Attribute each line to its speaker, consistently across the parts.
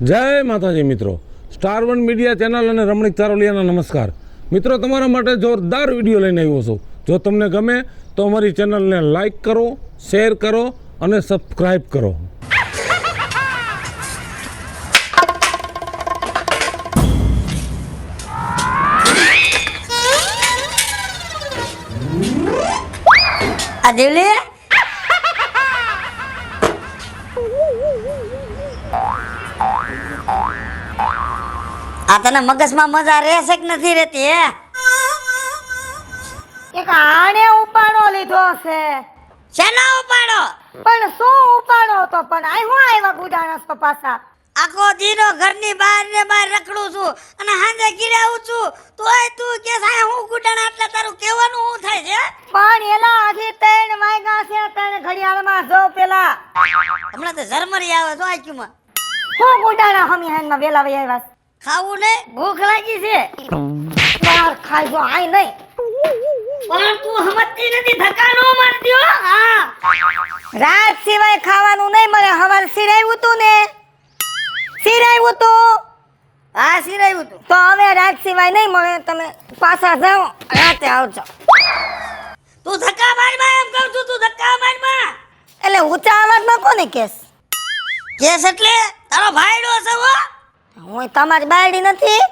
Speaker 1: જય માતાજી મિત્રો, સ્ટાર1 મીડિયા ચેનલ અને રમણીક ચારોલિયાના નમસ્કાર મિત્રો. તમારા માટે જોરદાર વિડીયો લઈને આવ્યો છું. જો તમને ગમે તો અમારી ચેનલને લાઈક કરો, શેર કરો અને સબસ્ક્રાઈબ કરો.
Speaker 2: આ દેવલી આ તને મગજમાં મજા રહેશે કે નથી રહેતી હે?
Speaker 3: એક આણે ઉપાડો લીધો છે.
Speaker 2: શેના ઉપાડો?
Speaker 3: પણ શું ઉપાડો તો? પણ આ હું આવ્યા ગુડાણસ તો પાછા.
Speaker 2: આખો દીનો ઘરની બહાર ને બહાર રખડું છું અને હાંજે ઘીરે આવું છું તોય તું કે સાય હું ગુડાણા એટલે તારું કહેવાનું શું થાય છે?
Speaker 3: પણ એલા હજી 3 વાગ્યા છે. 3 ઘડિયાળમાં જો પેલા
Speaker 2: હમણાં તો ઝરમરી આવે તો આક્યુમાં
Speaker 3: હું ગુડાણા હમી હાનમાં વેલા વઈ આવ્યા.
Speaker 2: ખાવું ને ભૂખ લાગી છે.
Speaker 3: બહાર ખાઈ જો આઈ નહીં.
Speaker 2: પણ તું સમજતી નથી, ધક્કા નો મારતી હો. હા,
Speaker 3: રાત સિવાય ખાવાનું નહીં મળે. હવાર સિરાયું તું ને, સિરાયું તું.
Speaker 2: હા સિરાયું તું.
Speaker 3: તો હવે રાત સિવાય નહીં મળે. તમે પાછા જાઓ, રાતે આવજો.
Speaker 2: તું ધક્કા મારમાં એમ કહું છું, તું ધક્કા મારમાં.
Speaker 3: એટલે ઊંચા અવાજમાં કોને કેસ?
Speaker 2: કેસ એટલે તારો ભાઈડો છે હો.
Speaker 3: હું તમારી બાયડી નથી.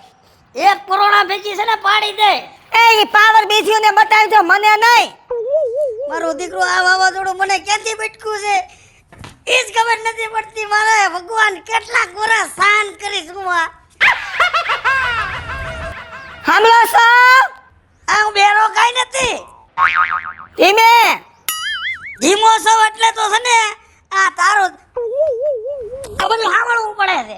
Speaker 2: એક કોરોના ભેગી છે ને પાડી દે.
Speaker 3: એ પાવર બીજીને બતાવજો, મને નહીં.
Speaker 2: મારો દીકરો આ વાવાઝોડું મને ક્યાંથી બટકું છે એ જ ખબર નથી પડતી. મારે ભગવાન કેટલા ગોરા સહન કરીશ હું.
Speaker 3: હામલો છો?
Speaker 2: આ હું બેરો કાઈ નથી.
Speaker 3: ધીમે
Speaker 2: ધીમો છો એટલે તો છે ને આ તારો આ બધું સાંભળવું પડે છે.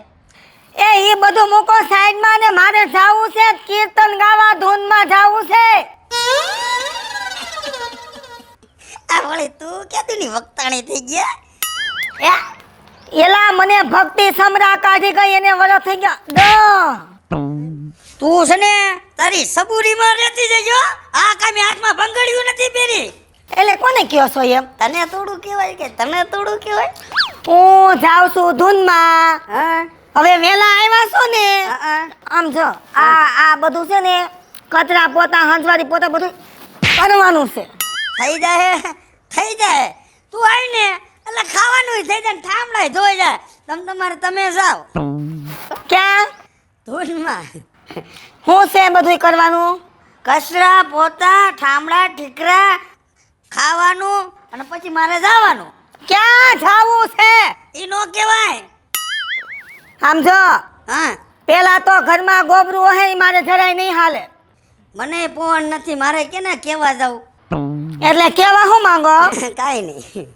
Speaker 3: એ બધું મૂકો સાઈડમાં ને મારે જાવું છે કીર્તન ગાવા, ધૂનમાં જાવું છે.
Speaker 2: આ વળી તું ક્યાંથી વક્તાણી થઈ ગયા?
Speaker 3: એલા મને ભક્તિ સમરા કાઢી ગઈ એને વરો થઈ ગયા.
Speaker 2: તું છે ને તારી સબુરીમાં રહેતી જજો. આ કામે હાથમાં ભંગડિયું નથી પહેરી.
Speaker 3: એટલે કોને કયો છો એમ?
Speaker 2: તને થોડું કહેવાય કે તને થોડું કહેવાય?
Speaker 3: હું જાઉં છું ધૂનમાં.
Speaker 2: હા
Speaker 3: હવે વેલા આવ્યા છો ને,
Speaker 2: હા.
Speaker 3: આમ જો આ બધું છે ને કચરા પોતા હંજવારી પોતા બધું કરવાનું છે.
Speaker 2: થઈ જાય થઈ જાય. તું આવી ને એટલે ખાવાનું થઈ જાય ને ઠામડાય ધોઈ જાય. તમે જાઓ
Speaker 3: ક્યાં?
Speaker 2: ધૂનમાં.
Speaker 3: હું છે બધું કરવાનું?
Speaker 2: કચરા પોતા ઠામડા ઠીકરા ખાવાનું અને પછી મારે જવાનું.
Speaker 3: ક્યાં જાવું છે?
Speaker 2: ઈ નો કહેવાય.
Speaker 3: આમ જો
Speaker 2: હા
Speaker 3: પેલા તો ઘરમાં ગોબરું હોય ઈ મારે જરાય નહીં હાલે.
Speaker 2: મને પોણ નથી, મારે કેને કેવા જાવ?
Speaker 3: એટલે કેવા હું માંગો?
Speaker 2: કાઈ નહીં.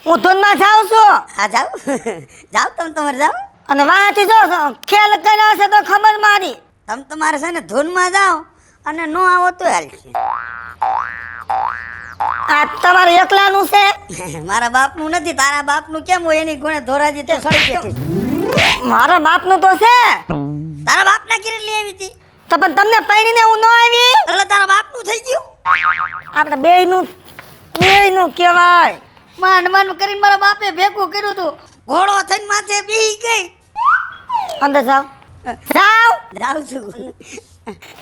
Speaker 3: હું ધૂનમાં જાઉં છું
Speaker 2: હા જાવ જાવ તમારે જાવ.
Speaker 3: અને વાંચી જો ખેલ કર્યો છે તો ખબર મારી.
Speaker 2: તમારે છે ને ધૂનમાં જાઓ અને નો આવો તો હાલશે.
Speaker 3: આ તમારે એકલાનું છે?
Speaker 2: મારા બાપનું નથી. તારા બાપનું કેમ હોય? એની ગુણે ધોરાજી તે સડી ગઈ.
Speaker 3: મારા બાપનું તો છે.
Speaker 2: તારા બાપના કિરે લઈ આવી હતી
Speaker 3: તો પણ તમને પૈણીને હું ન આવી?
Speaker 2: એટલે તારા બાપનું થઈ ગયું.
Speaker 3: આપણે બેયનું કહેવાય.
Speaker 2: માંડ માંડ કરીને મારા બાપે ભેગું કર્યું હતું. ઘોડો થઈને માથે બેહી ગઈ.
Speaker 3: અંદર જાઓ. જાઓ
Speaker 2: જાઉં છું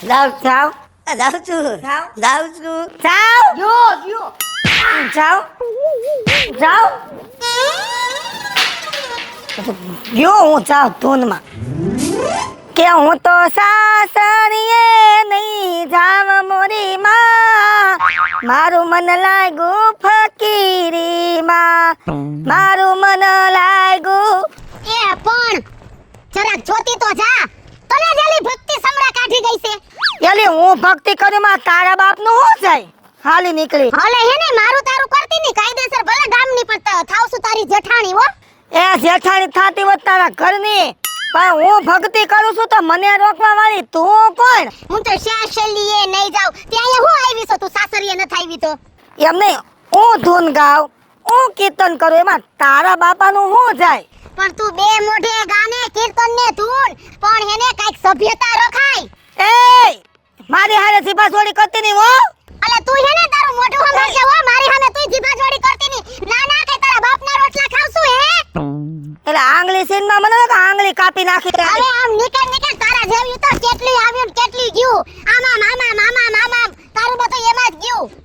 Speaker 3: જાઓ જાઓ
Speaker 2: જાઉં છું
Speaker 3: જાઓ.
Speaker 2: જાઉં છું.
Speaker 3: જાઓ જાઓ જાઓ. ગયો હું જાઉં ધૂનમાં. કે હું તો સાસરીએ નહીં જાવ મોરી માં, મારું મન લાગ્યું ફકીરીમાં, મારું મન લાગ્યું.
Speaker 4: એ પણ જરાક જોતી તો જા. તને જેલી ભક્તિ સમરા કાઢી ગઈ છે.
Speaker 3: એલી હું ભક્તિ કરું માં તારા બાપનું શું જાય? હાલી નીકળી.
Speaker 4: હલે હે ને મારું તારું કરતી ની કાયદેસર ભલે ગામની પણ થાવસુ તારી જેઠાણી હો.
Speaker 3: એ જેઠાણી થાતી હોત તારા ઘરની, પણ હું ભક્તિ કરું છું તો મને રોકવા વાળી તું કોણ?
Speaker 4: હું તો શાસલીએ નહીં જાવ. ત્યાં હું આવી છું, તું સાસરીએ ન થાવી તો.
Speaker 3: એમ નહીં, હું ધૂન ગાવ, હું કીર્તન કરું, એમાં તારા બાપાનું શું જાય?
Speaker 4: પણ તું બે મોઢે ગાને કીર્તન ને ધૂન, પણ હેને કાઈક સભ્યતા રખાય.
Speaker 3: એ મારી હારે જીભા જોડી કરતી નહીં હો.
Speaker 4: અલે તું હેને તારું મોઢું હમણાં હો. મારી સામે તું જીભા જોડી કરતી ની. ના ના કે તારા બાપના રોટલા ખાવશું હે.
Speaker 3: એટલે આંગળી સીનમાં મને કે આંગળી કાપી નાખી.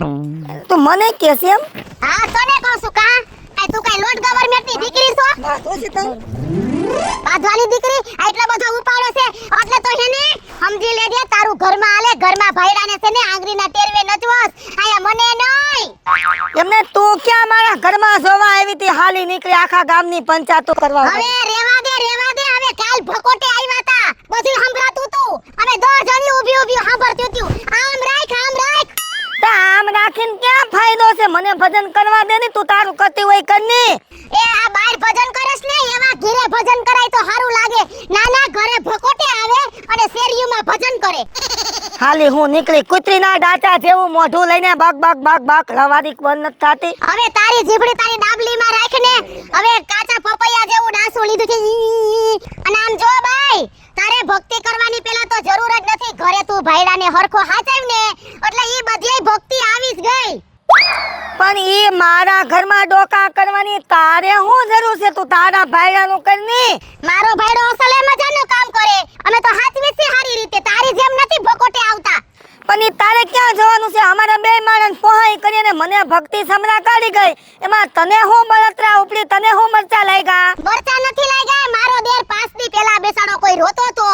Speaker 3: તું મને કે છે એમ
Speaker 4: હા તને કહું છું કા તું કઈ લોટ ગવર્નમેન્ટની દીકરી છો બાધવાની દીકરી એટલો બધો ઉપાડો છે એટલે તો હેને સમજી લેજે તારું ઘરમાં આલે ઘરમાં ભાઈડાને છે ને આંગળીના ટેરવે નચવસ આયા મને નહીં
Speaker 3: એમને તું ક્યાં મારા ઘરમાં જોવા આવી તી હાલી નીકળી આખા ગામની પંચાયતો કરવા
Speaker 4: હવે રેવા દે હવે કાલ ભકોટે આવ્યા તા બધું સંભળાતું તું અમે 10 જણી ઊભી સાંભળતું તું આમ રાખ
Speaker 3: આમ રાખીને ક્યાં ફાયદો છે મને ભજન કરવા દે ને તું તારું કરતી હોય કરની
Speaker 4: એ આ બાર ભજન કરસ ને એવા ઘરે ભજન કરાય તો સારું લાગે નાના ઘરે ભકોટે આવે અને શેરીઓમાં ભજન કરે
Speaker 3: હાલી હું નીકળી કૂતરીના ડાચા જેવું મોઢું લઈને બક બક બક બક રવાડી બંધ નથી થાતી
Speaker 4: હવે તારી જીભડી તારી ડાબલીમાં રાખ ને હવે કાચા પપૈયા જેવું ડાસું લીધું છે અને આમ જો ભાઈ તારે ભક્તિ કરવાની પહેલા તો જરૂર જ નથી ઘરે તું ભાઈડાને હરખો હાચવ ને એટલે ઈ બધીય ભક્તિ આવી જ ગઈ
Speaker 3: પણ ઈ મારા ઘરમાં ડોકા કરવાની તારે શું જરૂર છે તું તારા ભાઈડાનું કરની
Speaker 4: મારો ભાઈડો અસલે મજાનું કામ કરે અમે તો હાચવી છે સારી રીતે તારી જેમ નથી ભકોટે આવતા
Speaker 3: પણ ઈ તારે ક્યાં જવાનું છે અમારા બે માણસ પોહાઈ કરીને મને ભક્તિ સમરા કાઢી ગઈ એમાં તને હું બળતરા ઉપડી તને હું મરચા લાગ્યા
Speaker 4: બરચા નથી લાગ્યા મારો દેર 5 દી પહેલા બેસાડો કોઈ રોતો તો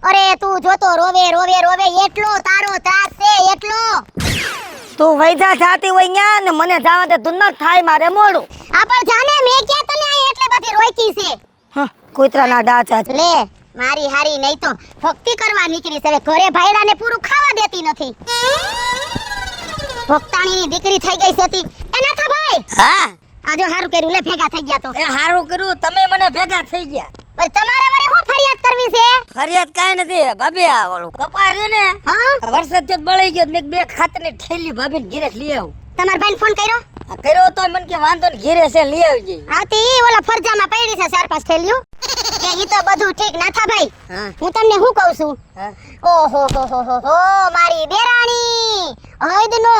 Speaker 4: અરે તું જોતો રોવે એટલો તારો ત્રાસ છે એટલો
Speaker 3: તું વૈજા જાતી હોય ન્યા ને મને જાવા દે તું ન થાય મારે મોડું
Speaker 4: આ પણ જાને મે કે તને આ એટલે બધી રોકી છે
Speaker 3: કૂતરાના ડાચા છે.
Speaker 4: લે મારી હારી નહીં તો ભક્તિ કરવા નીકળી છે હવે ઘરે ભાઈડાને પૂરું ખાવા દેતી નથી ભક્તાણીની દીકરી થઈ ગઈ છે તી એના થા ભાઈ
Speaker 3: હા
Speaker 4: આજો હારું કર્યું લે ભેગા થઈ ગયા તો
Speaker 3: એ હારું કર્યું તમે મને ભેગા થઈ ગયા
Speaker 4: પણ તમારે વરે હું ફરિયાદ કરવી છે
Speaker 3: ફરિયાદ કાઈ નથી ભાભી આ ઓલું કપાય રહ્યું ને
Speaker 4: હા
Speaker 3: વરસાદ થી બળી ગયો મેં બે ખાતરની થેલી ભાભીને ઘરે લઈ આવું
Speaker 4: તમાર ભાઈને ફોન કર્યો
Speaker 3: કર્યો તો મને કે વાંધો ને ઘરે છે લઈ આવજે
Speaker 4: આવતી ઓલા ફરજામાં પડી છે 4-5 થેલીઓ કે ઈ તો બધું ઠીક ના થા ભાઈ
Speaker 3: હા
Speaker 4: હું તમને શું કહું છું
Speaker 3: હા
Speaker 4: ઓહો હો મારી દેરાણી હૈદનો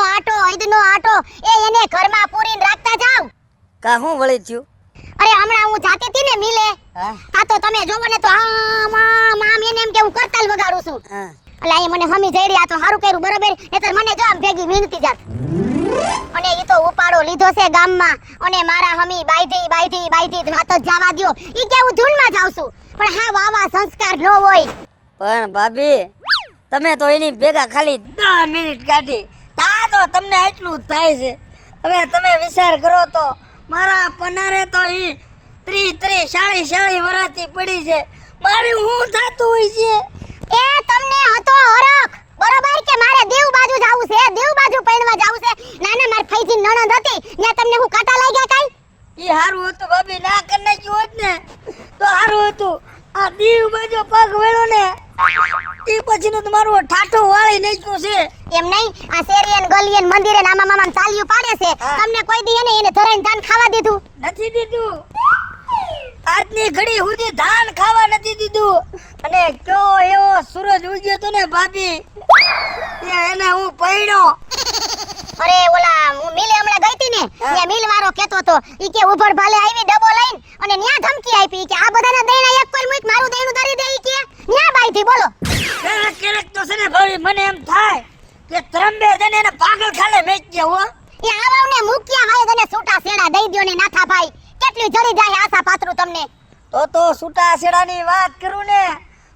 Speaker 4: આટો એ એને ઘરમાં પૂરીને રાખતા જાવ
Speaker 3: કા હું વળી થયું
Speaker 4: અરે હમણાં હું જાતી હતી ને મિલે
Speaker 3: હા
Speaker 4: આ તો તમે જોવો ને તો આમ એને એમ કે હું કરતાલ વગાડું છું
Speaker 3: હા
Speaker 4: એટલે અહીં મને હમી જઈ રહ્યા તો સારું કર્યું બરોબર નહીતર મને જો આમ ભેગી વીણતી જાત અને ઈ તો ઉપાડો લીધો છે ગામમાં અને મારા હમી બાઈધી વાત જ જવા દ્યો ઈ કે હું ધૂનમાં જાઉં છું પણ હા વાવા સંસ્કાર ન હોય
Speaker 3: પણ ભાભી તમે તો એની ભેગા ખાલી 10 મિનિટ કાઢી તા તો તમને એટલું જ થાય છે હવે તમે વિચાર કરો તો મારા પનારે તો ઈ 30-40 વર્ષથી પડી છે મારે હું થાતું હોય છે
Speaker 4: એ તમને હતો હરખ બરોબર કે મારે દેવ બાજુ જાવું છે દેવ બાજુ પૈણવા જાવું છે નાના માર ફઈજી નણંદ હતી ત્યાં તમને હું કાટા લાગ્યા કાઈ
Speaker 3: ઈ હારું હતું ભાભી ના કરી નાખ્યું હોત ને તો હારું હતું આ દીવ બાજુ પગ વેળો ને ઈ પછીનું તમારું ઠાઠો વાળી નાખ્યું છે
Speaker 4: એમ નહીં આ શેરીયન ગલીયન મંદિરે નામા મામા તાલિયું પાડે છે તમને કોઈ દી એને ધરાઈને ધાન ખાવા દીધું
Speaker 3: નથી દીધું આજની ઘડી સુધી ધાન ખાવા નથી દીધું અને કયો એવો સૂરજ ઉગ્યો તો ને ભાભી એને હું પૈણો
Speaker 4: અરે ઓલા હું મિલે હમણાં ગઈ હતી ને ત્યાં મિલ વાળો કહેતો તો ઈ કે ઉભર ભાલે આવી ડબો લઈને અને ન્યા ધમકી આપી કે આ બધાના દેણા એક કોઈ મુક મારું દેણું ધરી દે ઈ કે ન્યા બાઈથી બોલો
Speaker 3: ક્યારેક તો છે ને ભાભી મને એમ થાય કે ત્રંબે જને એને પાગલ ખાલે મેચ ગયા હો
Speaker 4: એ આવાવને મુક્યા હાય તને છૂટા સેડા દઈ દ્યો ને નાથા ભાઈ કેટલી જડી જાય આશા પાત્રું તમને
Speaker 3: તો છૂટા છેડાની વાત કરું ને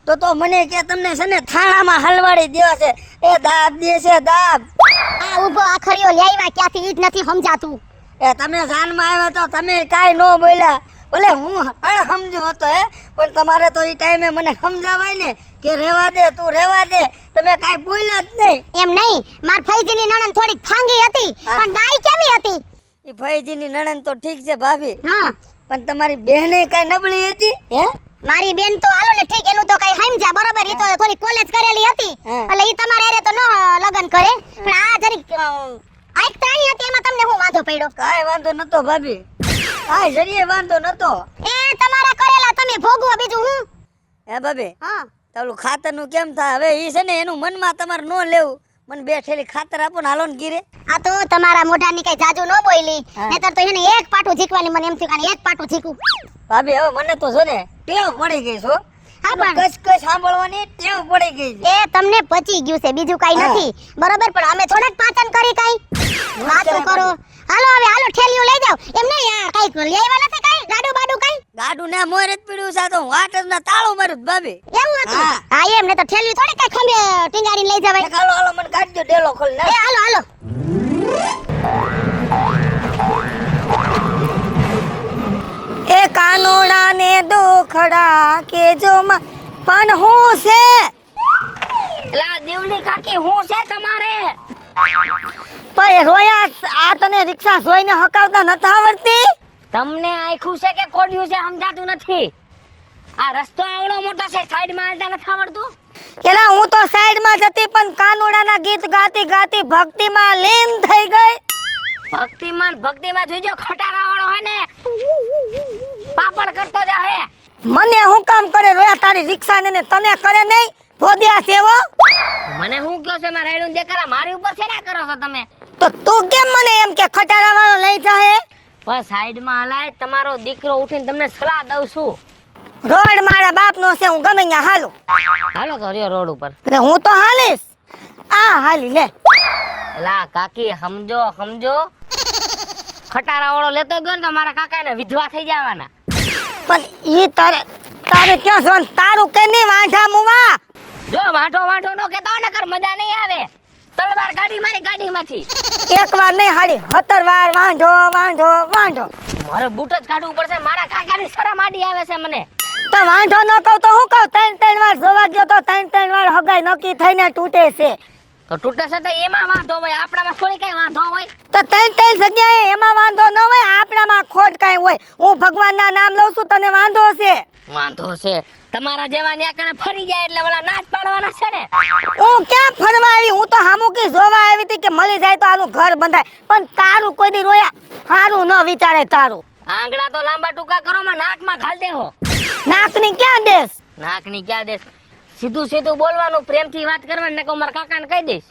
Speaker 3: તો મને કે તમને છે ને થાળામાં હલવાડી દેવા છે એ દાબ દે છે દાબ
Speaker 4: આ ઊભો આખરિયો લાવ્યા ક્યાંથી ઈ જ નથી સમજાતું
Speaker 3: એ તમે જાનમાં આવ્યા તો તમે કાઈ નો બોલ્યા ભલે હું સમજો હતો પણ તમારે તો ઈ ટાઈમે મને સમજાવાય ને કે રેવા દે તું રેવા દે તમે કાઈ બોલ્યા જ નહીં
Speaker 4: એમ નહીં માર ફઈજીની નણંદ થોડીક ફાંગી હતી પણ ડાઈ કેવી હતી
Speaker 3: ઈ ભાઈજીની નણંદ તો ઠીક છે ભાભી
Speaker 4: હા
Speaker 3: પણ તમારી બહેને કાઈ નબળી હતી હે
Speaker 4: મારી બેન તો હાલો ને ઠીક એનું તો કઈ સમજ્યા બરોબર ઈ તો થોડી કોલેજ કરેલી હતી એટલે ઈ તમારે હારે તો નો લગન કરે પણ આ જરીક આઈક તાણી હતી એમાં તમને હું વાંધો પડ્યો
Speaker 3: કાઈ વાંધો નતો ભાભી કાઈ જરીએ વાંધો નતો
Speaker 4: એ તમારા કરેલા તમે ભોગવો બીજું હું
Speaker 3: હે ભાભી
Speaker 4: હા
Speaker 3: તારું ખાતરનું કેમ થાય હવે ઈ છે ને એનું મનમાં તમારે નો લેવું મને બે થેલી ખાતર આપો ને હાલો ને ગીરે
Speaker 4: આ તો તમારા મોઢાની કઈ જાજુ નો બોલી નહીતર તો એને એક પાટું ઝીકવાની મને એમ થયું કે એક પાટું ઝીકું
Speaker 3: ભાભી હવે મને તો જો ને ટેવ પડી ગઈ છો
Speaker 4: હા પણ
Speaker 3: કસ સાંભળવાની ટેવ પડી ગઈ છે
Speaker 4: એ તમને પચી ગયું છે બીજું કઈ નથી બરોબર પણ અમે થોડાક પાચન કરી કઈ કરો હાલો હવે હાલો ઠેલિયું લઈ જાવ એમ નહીં યાર કઈક લઈ આવ્યા નથી કઈ ગાડું બાડું કઈ
Speaker 2: ગાડું ને મોર જ પડ્યું છે તો વાટ જ ના તાળું મારું જ ભાભી
Speaker 4: એવું હતું
Speaker 2: હા.
Speaker 4: હા એમ ને તો ઠેલિયું થોડી કઈ ખંભે ટીંગાડીને લઈ જવાય
Speaker 2: હાલો હાલો મને કાઢી દો ડેલો ખોલ
Speaker 4: એ હાલો હાલો
Speaker 3: એ કાનોડા ને દોખડા કે જો પણ હું છે
Speaker 2: એલા દેવલી કાકી હું છે તમારે
Speaker 3: પણ રોયા આ તને રિક્ષા જોઈને હકાવતા નથી આવડતી
Speaker 2: તમને આખું છે કે કોડ્યું છે સમજાતું નથી આ રસ્તો આવડો મોટો છે સાઈડ માં હાલતા નથી આવડતું
Speaker 3: એલા હું તો સાઈડમાં જતી પણ કાનોડાના ગીત ગાતી ગાતી ભક્તિમાં લીન થઈ ગઈ
Speaker 2: ભક્તિમાં જોજો ખટારા વાળો હોય ને પાપડ કરતો જાહે
Speaker 3: મને હું કામ કરે રોયા તારી રિક્ષા ને તને કરે નહીં ભોદિયા સેવો
Speaker 2: મને હું કયો છે મારા રાયડું દેખાડા મારી ઉપર છે ના કરો છો તમે
Speaker 3: તો તું કેમ મને એમ કે ખટારા વાળો લઈ જાહે
Speaker 2: બસ સાઈડ માં હલાય તમારો દીકરો ઉઠીને તમને સલાહ દઉં છું
Speaker 3: રોડ મારા બાપનો છે હું ગમે ત્યાં હાલું
Speaker 2: હાલો તો રહ્યો રોડ ઉપર
Speaker 3: એટલે હું તો હાલીશ આ હાલી લે
Speaker 2: એલા કાકી સમજો ખટારા વાળો લેતો ગયો ને તો મારા કાકાને વિધવા થઈ જવાના
Speaker 3: પણ ઈ તારે ક્યાં જોન તારું કે નહીં વાંઢા મુવા
Speaker 2: જો વાંઢો નો કેતો નકર મજા નહીં આવે તલવાર કાઢી મારી ગાડીમાંથી
Speaker 3: એક વાર નહીં હાડી 17 વાર વાંઢો
Speaker 2: મારે બૂટ જ કાઢવું પડશે મારા કાકાની શરમ આડી આવે છે મને
Speaker 3: તો વાંઢો ન કહું તો હું કહું 3 વાર જોવા ગયો તો 3 વાર હગાઈ નક્કી થઈને તૂટે છે
Speaker 2: તો તૂટે છે તો એમાં વાંધો હોય આપણામાં થોડી કઈ વાંધો હોય
Speaker 3: તો 3 જગ્યાએ એમાં વાંધો ન હોય આપણામાં ખોટ કાંઈ હોય હું ભગવાનના નામ લઉં છું તને વાંધો છે
Speaker 2: વાંધો છે તમારા જેવા ન્યાકણે ફરી જાય એટલે ઓલા નાચ પાડવાના છે ને
Speaker 3: હું ક્યાં ફરવા આવી હું તો હામુકી જોવા આવી હતી કે મળી જાય તો આનું ઘર બંધાય પણ તારું કોઈ દી રોયા હારું ન વિચારે તારું
Speaker 2: આંગળા તો લાંબા ટૂંકા કરો માં નાકમાં ઘાલ દેહો
Speaker 3: નાકની ક્યાં દેશ
Speaker 2: નાકની ક્યાં દેશ સીધું બોલવાનું પ્રેમથી વાત કરવાની નકો મારા કાકાને કહી દઈશ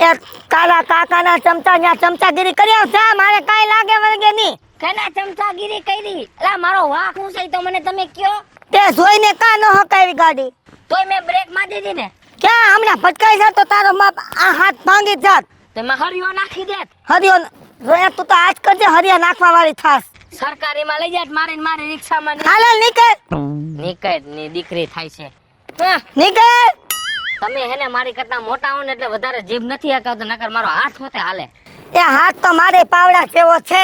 Speaker 3: એ તારા કાકાના ચમચા ન્યા ચમચાગીરી કર્યા છે મારે કાંઈ લાગે વળગે નહીં
Speaker 2: કેના ચમચાગીરી કરી એલા મારો વાંક હું છે તો મને તમે કયો
Speaker 3: તે જોઈને કા ન હકાવી ગાડી
Speaker 2: તોય મેં બ્રેક મારી દીધી ને
Speaker 3: ક્યાં હમણાં ભટકાઈ જાત તો તારો બાપ આ હાથ ભાંગી જાત
Speaker 2: તો મેં હરિયો નાખી દેત
Speaker 3: હરિયો રોયા તું તો આજ કરજે હરિયા નાખવા વાળી થાસ
Speaker 2: સરકારીમાં લઈ જાત મારી રિક્ષામાં
Speaker 3: હાલ નીકળ
Speaker 2: નીકળ ની દીકરી થાય છે હા,
Speaker 3: નીકળ
Speaker 2: તમે હેને મારી કરતા મોટા હો ને એટલે વધારે જીભ નથી હકાવતો નકર મારો હાથ હોતે હાલે
Speaker 3: એ હાથ તો મારે પાવડા જેવો છે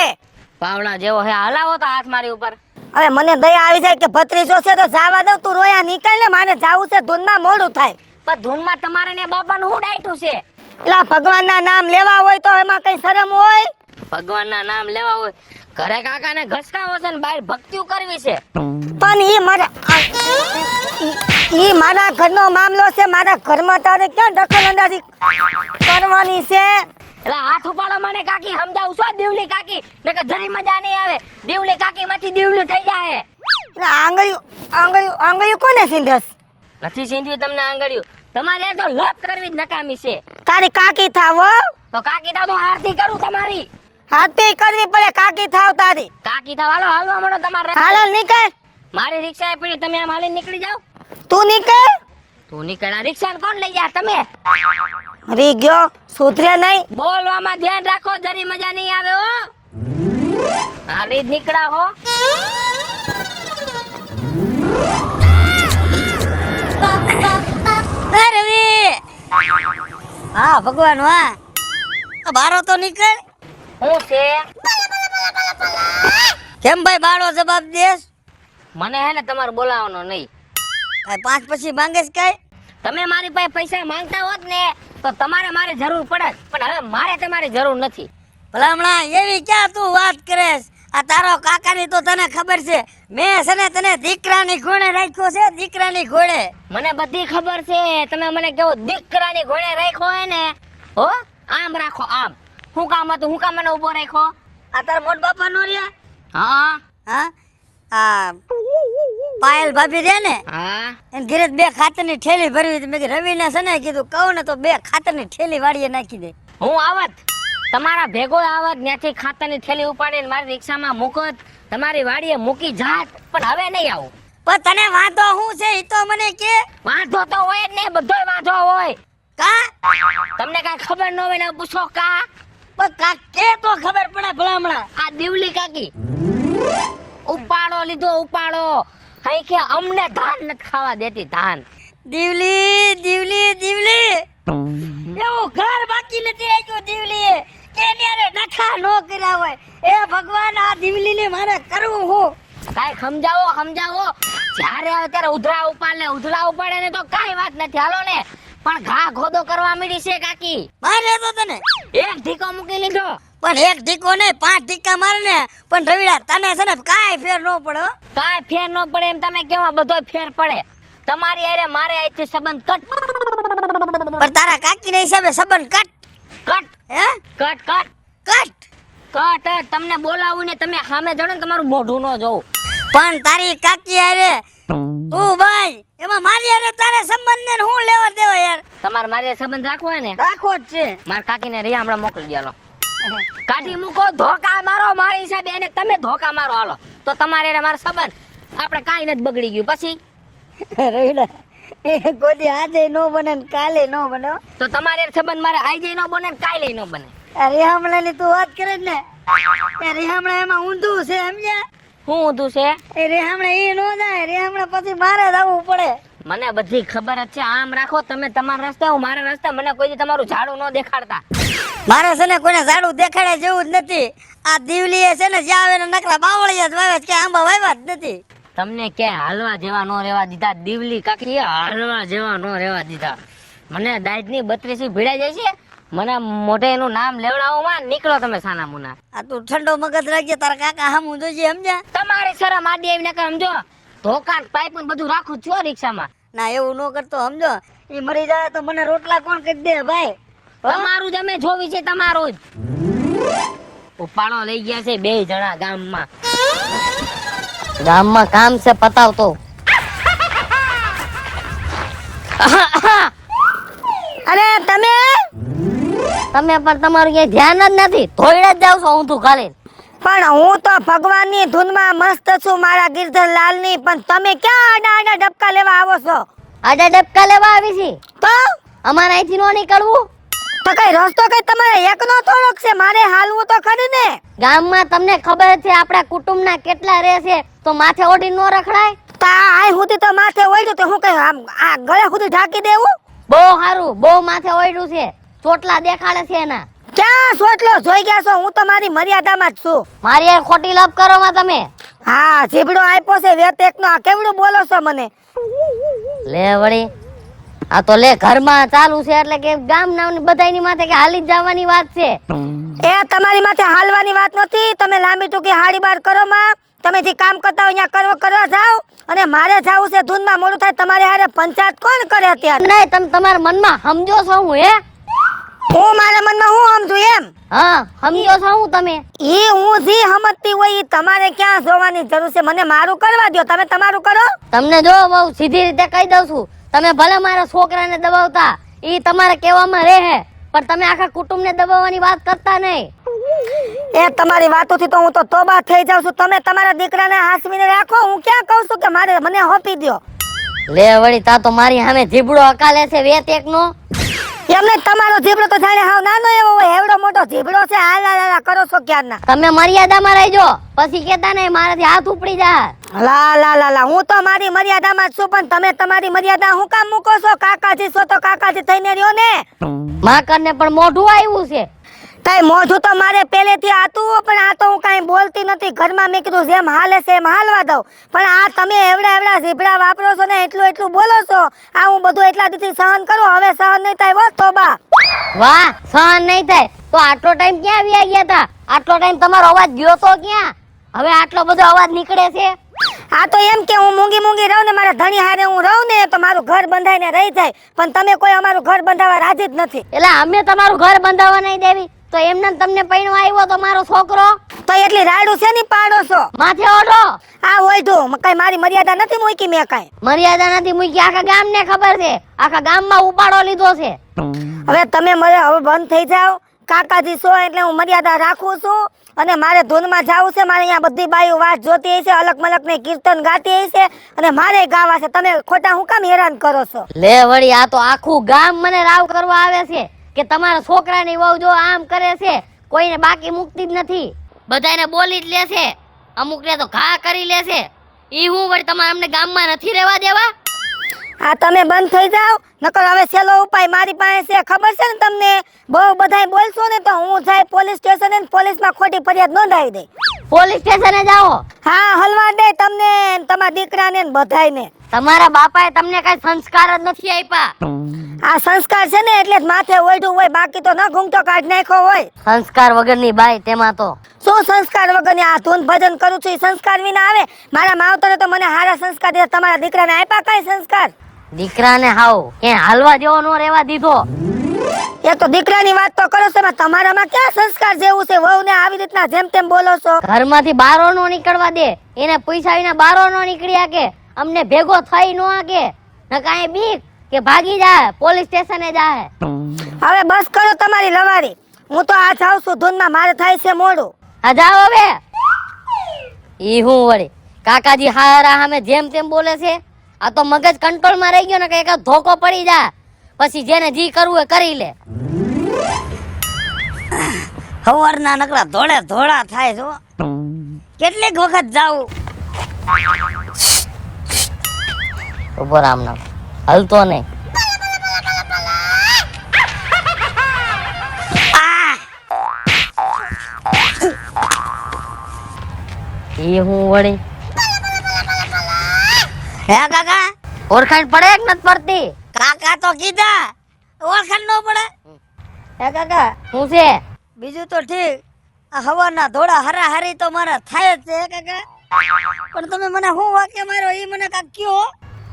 Speaker 2: પાવડા જેવો હે હલાવો તો હાથ મારી ઉપર
Speaker 3: હવે મને દયા આવી જાય કે ભત્રીજો છે તો જાવા દઉં તું રોયા નીકળ ને મારે જાવું છે ધૂનમાં મોડું થાય
Speaker 2: પણ ધૂનમાં તમારે ને બાપાનું હું ડાયટું છે
Speaker 3: એલા ભગવાનના નામ લેવા હોય તો એમાં કઈ શરમ હોય
Speaker 2: ભગવાનના નામ લેવા હોય ઘરે કાકાને ઘસકાવો છે ને બહાર ભક્તિઓ કરવી છે
Speaker 3: પણ ઈ મારા ઘરનો મામલો છે મારા ઘરમાં તારે ક્યાં દખલ અંદાજી કરવાની છે
Speaker 2: એટલે હાથ ઉપાડો મને કાકી સમજાવું છો દેવલી કાકી નકર જરી મજા નહીં આવે દેવલી કાકી માંથી દેવલું થઈ જાય
Speaker 3: એટલે આંગળીઓ કોને સીંધસ
Speaker 2: નથી સીંધ્યું તમને આંગળીયું તમારે તો લપ કરવી જ નકામી છે
Speaker 3: તારી કાકી થાવ હો.
Speaker 2: તો કાકી થાવ તો આરતી કરું તમારી
Speaker 3: હાથી કરવી પડે કાકી થાવ તારી
Speaker 2: કાકી થાવ હાલો હાલવા મળો તમારે
Speaker 3: હાલો નીકળ
Speaker 2: મારી રિક્ષા પડી તમે આમ હાલીને નીકળી જાઓ
Speaker 3: તું નીકળ
Speaker 2: તું નીકળ આ રિક્ષા કોણ લઈ જાય તમે
Speaker 3: રી ગયો સુધરે નહીં
Speaker 2: બોલવામાં ધ્યાન રાખો જરી મજા નહીં આવે હો હાલી જ નીકળા હો
Speaker 3: હા ભગવાન વાહ બારો તો નીકળ
Speaker 2: હું છે
Speaker 3: કેમ ભાઈ બારો જવાબ દેસ
Speaker 2: મને હે ને તમારે બોલાવવાનો નહીં
Speaker 3: કાંઈ 5 પછી માંગે છે કાંઈ
Speaker 2: તમે મારી પાસે પૈસા માંગતા હોત ને તો તમારે મારે જરૂર પડે પણ હવે મારે તમારી જરૂર નથી
Speaker 3: ભલામણા એવી ક્યાં તું વાત કરેસ આ તારો કાકાની તો તને ખબર છે મેં છે ને તને દીકરાની ઘોડે રાખ્યો છે દીકરાની ઘોડે
Speaker 2: મને બધી ખબર છે તમે મને કેવો દીકરાની ઘોડે રાખ્યો હે ને હો આમ રાખો આમ હું કામ હતું હું કામ મને ઉભો રાખ્યો
Speaker 3: આ તારા મોટ બાપા નો રહ્યા
Speaker 2: હા
Speaker 3: હા આ પાયલ ભાભી રે ને
Speaker 2: હા
Speaker 3: એને ઘરે 2 ખાતરની થેલી ભરવી હતી. મેં કીધું રવિને છે ને કીધું કહું ને તો 2 ખાતરની થેલી વાડીએ નાખી દે
Speaker 2: હું આવત તમારા ભેગો આવત ત્યાંથી ખાતરની થેલી ઉપાડીને મારી રિક્ષામાં મૂકત તમારી વાડીએ મૂકી જાત પણ હવે નહીં આવું
Speaker 3: પણ તને વાંધો શું છે ઈ તો મને કે
Speaker 2: વાંધો તો હોય જ ને બધોય વાંધો હોય
Speaker 3: કા
Speaker 2: તમને કઈ ખબર ન હોય ને પૂછો કા
Speaker 3: પણ કા કે તો ખબર પડે ભલામણા. આ દીવલી કાકી ઉપાડો લીધો ઉપાડો. હઈ કે અમને ધાન નથી ખાવા દેતી ધાન.
Speaker 2: દીવલી દીવલી દીવલી એવું ઘર બાકી નથી રાખ્યું દીવલી કે ત્યારે નખા નો કર્યા હોય. એ ભગવાન આ દીવલી ને મારે કરવું હું.
Speaker 3: કાઈ સમજાવો સમજાવો. જ્યારે આવે ત્યારે ઉધડા ઉપાડે ને તો કાઈ વાત નથી. હાલો ને પણ ઘા ખોદો કરવા માંડી છે કાકી.
Speaker 2: મારે તો તને
Speaker 3: એક ઢીકો મૂકી લીધો.
Speaker 2: પણ એક ઢીકો નહીં 5 ઢીકા મારે ને. પણ રવિડા તને છે ને કાંઈ ફેર ન પડે હો.
Speaker 3: કાઈ ફેર ન પડે એમ તમે કેવા બધોય ફેર પડે. તમારી હારે મારે અહીંથી સંબંધ કટ.
Speaker 2: પણ તારા કાકી ના હિસાબે સંબંધ કટ
Speaker 3: કટ
Speaker 2: હે
Speaker 3: કટ કટ
Speaker 2: કટ.
Speaker 3: કટ. તમને બોલાવું ને તમે સામે જણો ને તમારું મોઢું ન જોવું.
Speaker 2: પણ તારી કાકી હારે તું ભાઈ એમાં મારી હારે તારે સંબંધ ને હું લેવા દેવા યાર.
Speaker 3: તમારે મારે સંબંધ રાખવો હોય ને
Speaker 2: રાખો જ છે.
Speaker 3: મારા કાકીને રિયા હમણાં મોકલી દેલો. કાઢી મૂકો. ધોકા મારો મારી હિસાબે એને તમે ધોકા મારો હાલો તો તમારે હારે મારો સંબંધ આપણે કાઈ નથી બગડી ગયું. પછી
Speaker 2: રવિડા એ કોઈ આજે નો બને ને કાલે નો બને હો.
Speaker 3: તો તમારે હારે સંબંધ મારે આઈ જઈ ન બને ને કાઈ લઈ ન બને.
Speaker 2: આ રેહામણા ની તું વાત કરે જ ને. એ રેહામણા એમાં ઊંધું છે સમજ્યા.
Speaker 3: શું ઊંધું છે?
Speaker 2: એ રેહામણા એ નો જાય. રેહામણા પછી મારે જ આવવું પડે.
Speaker 3: મને બધી ખબર જ છે. આમ રાખો તમે તમારા રસ્તે હું મારા રસ્તે. મને કોઈ દી તમારું ઝાડુ ન દેખાડતા.
Speaker 2: મારે છે ને કોઈને ઝાડુ દેખાડે જેવું જ નથી. આ દીવલી છે ને જ્યાં આવે ને નકરા બાવળિયા જ વાવ્યા છે કે આંબા વાવ્યા જ નથી.
Speaker 3: તમને કે હાલવા જેવા નો રહેવા દીધા. દીવલી કાકી હાલવા જેવા નો રહેવા દીધા. મને દાઈદની 32 ભીડાઈ જાય છે. મને મોઢે એનું નામ લેવડાવો માં નીકળો તમે સાના મુના.
Speaker 2: આ તું ઠંડો મગજ રાખજે. તારા કાકા હામું જોજે સમજ્યા.
Speaker 3: તમારી શરમ આડી આવીને કર સમજો. ધોકાન પાઇપ ને બધું રાખું છો રિક્ષામાં.
Speaker 2: ના એવું નો કરતો સમજો. એ મરી જાય તો મને રોટલા કોણ કરી દે ભાઈ.
Speaker 3: તમારું જ અમે જોવી છે તમારું જ. ઉપાડો લઈ ગયા છે 2 જણા ગામમાં. ગામમાં કામ છે પતાવતો.
Speaker 2: અરે તમે
Speaker 3: પણ તમારું ક્યાંય ધ્યાન જ નથી. ધોઈડા જ જાવ છો હું તું ખાલી.
Speaker 2: પણ હું તો ભગવાનની ધૂનમાં મસ્ત છું મારા ગિરધરલાલની. પણ તમે ક્યાં આડા આડા ડબકા લેવા આવો છો?
Speaker 3: આડા ડબકા લેવા આવી છે
Speaker 2: તો
Speaker 3: અમારે અહીંથી નો નીકળવું.
Speaker 2: તો કઈ રસ્તો કઈ તમારે એકનો થોડોક છે. મારે હાલવું તો ખરી ને.
Speaker 3: ગામમાં તમને ખબર છે આપણા કુટુંબના કેટલા રહે છે તો માથે ઓઢી નો રખડાય.
Speaker 2: તા આય સુધી તો માથે ઓળ્યું તો હું કઈ આમ આ ગળે સુધી ઢાંકી દેવું?
Speaker 3: બહુ સારું. બહુ માથે ઓઢ્યું છે. ચોટલા દેખાડે છે એના.
Speaker 2: ક્યાં સોટલો જોઈ ગયા છો? હું તો મારી મર્યાદામાં જ છું.
Speaker 3: મારી યાર ખોટી લપ કરો માં તમે.
Speaker 2: હા જીબડો આપ્યો છે વેત એકનો. આ કેવડું બોલો છો મને?
Speaker 3: લે વળી આ તો લે ઘરમાં ચાલુ છે એટલે કે ગામ ના બધાયની માથે કે હાલી જ જવાની વાત છે.
Speaker 2: એ તમારી માથે હાલવાની વાત નથી. તમે લાંબી ટૂંકી હાડી બાર કરો માં. તમે જે કામ કરતા હોય ત્યાં કરવા જાઓ. અને મારે જાવું છે ધૂનમાં મોડું થાય. તમારે હારે પંચાયત કોણ કરે અત્યારે?
Speaker 3: નહીં તમે તમારા મનમાં સમજો છો હું હે?
Speaker 2: હું મારા મનમાં હું સમજુ એમ?
Speaker 3: હા સમજો છો હું તમે?
Speaker 2: ઈ હું જે સમજતી હોય ઈ તમારે ક્યાં જોવાની જરૂર છે? મને મારું કરવા દો. તમે તમારું કરો.
Speaker 3: તમને જો બહુ સીધી રીતે કહી દઉં છું. તમે ભલે મારા છોકરાને દબાવતા ઈ તમારે કહેવામાં રહે પણ તમે આખા કુટુંબને દબાવવાની વાત કરતા નહીં.
Speaker 2: એ તમારી વાતોથી તો હું તો તોબા થઈ જાઉં છું. તમે તમારા દીકરાને હાસવીને રાખો. હું ક્યાં કહું છું કે મારે મને હોપી દો.
Speaker 3: લે વળી તા તો મારી સામે જીબડો અકાલે છે વેત એકનો.
Speaker 2: એમને તમારો જીબડો તો જાણે હાવ નાનો એવો હોય. એવડો મોટો જીબડો છે. હાલા કરો છો ક્યારના.
Speaker 3: તમે મર્યાદામાં રહેજો. પછી કેતા નહીં મારાથી હાથ ઉપડી જાય.
Speaker 2: લા હું તો મારી મર્યાદામાં જ છું. પણ તમે તમારી મર્યાદા હું કામ મૂકો છો? કાકાજી છો તો કાકાજી થઈને રહ્યો ને.
Speaker 3: માકરને પણ મોઢું આવ્યું છે.
Speaker 2: કઈ મોઢું તો મારે પહેલેથી આતું. પણ આ તો હું કઈ બોલતી નથી. ઘરમાં મેં કીધું જેમ હાલે છે એમ હાલવા દઉં. પણ આ તમે એવડા જીભડા વાપરો છો ને એટલું બોલો છો. આ હું બધું એટલા દીથી સહન કરું. હવે સહન નહીં થાય. બસ તોબા.
Speaker 3: વાહ સહન નહીં થાય તો આટલો ટાઈમ ક્યાં વ્યા ગયા હતા? આટલો ટાઈમ તમારો અવાજ ગયો તો ક્યાં? હવે આટલો બધો અવાજ નીકળે છે.
Speaker 2: આ તો એમ કે હું મૂંગી રહું ને મારા ધણી હારે હું રહું ને તો મારું ઘર બંધાઈને રહી જાય. પણ તમે કોઈ અમારું ઘર બંધાવા રાજી જ નથી.
Speaker 3: એટલે અમે તમારું ઘર બંધાવા નહીં દેવી તો એમને તમને પૈણો આવ્યો તો મારો છોકરો
Speaker 2: તો એટલી રાડું છે ની પાડો છો?
Speaker 3: માથે ઓઢો.
Speaker 2: આ ઓઢું કઈ મારી મર્યાદા નથી મૂકી મેં કઈ.
Speaker 3: મર્યાદા નથી મૂકી. આખા ગામને ખબર છે. આખા ગામમાં ઉપાડો લીધો છે.
Speaker 2: હવે તમે હવે બંધ થઈ જાઓ. કાકાજી છો એટલે હું મર્યાદા રાખું છું. અને મારે ધૂનમાં જાવું છે. મારે અહીંયા બધી બાઈઓ વાત જોતી હશે. અલગ મલક ને કીર્તન ગાતી હશે. અને મારે ગાવા છે. તમે ખોટા હું કામ હેરાન કરો છો?
Speaker 3: લે વળી આ તો આખું ગામ મને રાવ કરવા આવે છે કે તમારા છોકરાની વહુ જો આમ કરે છે કોઈને બાકી મૂકતી જ નથી, બધાને બોલી જ લેશે, અમુકને તો ઘા કરી લેશે. ઈ હું વળી તમારે અમને ગામમાં નથી રહેવા દેવા?
Speaker 2: આ તમે બંધ થઈ જાઓ, નકર હવે છેલ્લો ઉપાય મારી પાસે છે, ખબર છે ને તમને? બહુ બધાય બોલશો ને તો હું જાય પોલીસ સ્ટેશને ને પોલીસમાં ખોટી ફરિયાદ નોંધાવી દે.
Speaker 3: પોલીસ સ્ટેશને જાઓ.
Speaker 2: હા, હલવા દે તમને ને તમારા દીકરાને ને બધાયને.
Speaker 3: તમારા બાપાએ તમને કઈ સંસ્કાર જ નથી આપ્યા.
Speaker 2: આ સંસ્કાર છે ને એટલે જ માથે ઓઢું હોય, બાકી તો ન ઘૂંઘતો કાઢ નાખ્યો હોય.
Speaker 3: સંસ્કાર વગરની બાઈ તેમાં તો.
Speaker 2: શું સંસ્કાર વગરની? આ ધૂન ભજન કરું છું, એ સંસ્કાર વિના આવે? મારા માવતરે તો મને હારા સંસ્કાર દીધા, તમારા દીકરાને આપ્યા કઈ સંસ્કાર?
Speaker 3: દીકરાને હાવ કે હાલવા જેવો નો રહેવા દીધો.
Speaker 2: એક તો દીકરાની વાત તો કરો છો, એમાં તમારામાં ક્યાં સંસ્કાર જેવું છે? વહુને આવી રીતના જેમ તેમ બોલો છો.
Speaker 3: ઘરમાંથી બારો નો નીકળવા દે, એને પૈસા વિના બારો નો નીકળ્યા કે અમને ભેગો થઈ નો આકે ન કાંઈ બીક કે ભાગી જાય પોલીસ સ્ટેશને જાય.
Speaker 2: હવે બસ કરો તમારી લવારી, હું તો આ જાઉં છું ધૂનમાં, મારે થાય છે મોડું.
Speaker 3: આ જાઓ હવે. ઈ હું વળી કાકાજી હારા સામે જેમ તેમ બોલે છે. આ તો મગજ કંટ્રોલમાં રહી ગયો ને કે એક ધોકો પડી જાય પછી જેને જી કરવું એ કરી લે. સવારના નકરા ધોળે ધોળા થાય છો, કેટલીક વખત જાવું. ઉભો રામ નામ હલતો નહીં. એ હું વળી હે કાકા ઓળખાણ પડે કે નથી પડતી? કાકા તો કીધા ઓળખાણ ન પડે. હે કાકા હું છે? બીજું તો ઠીક, આ હવાના ધોળા હરાહરી તો મારા થાય જ છે કાકા, પણ તમે મને હું વાક્ય માર્યો ઈ મને કાક કયો.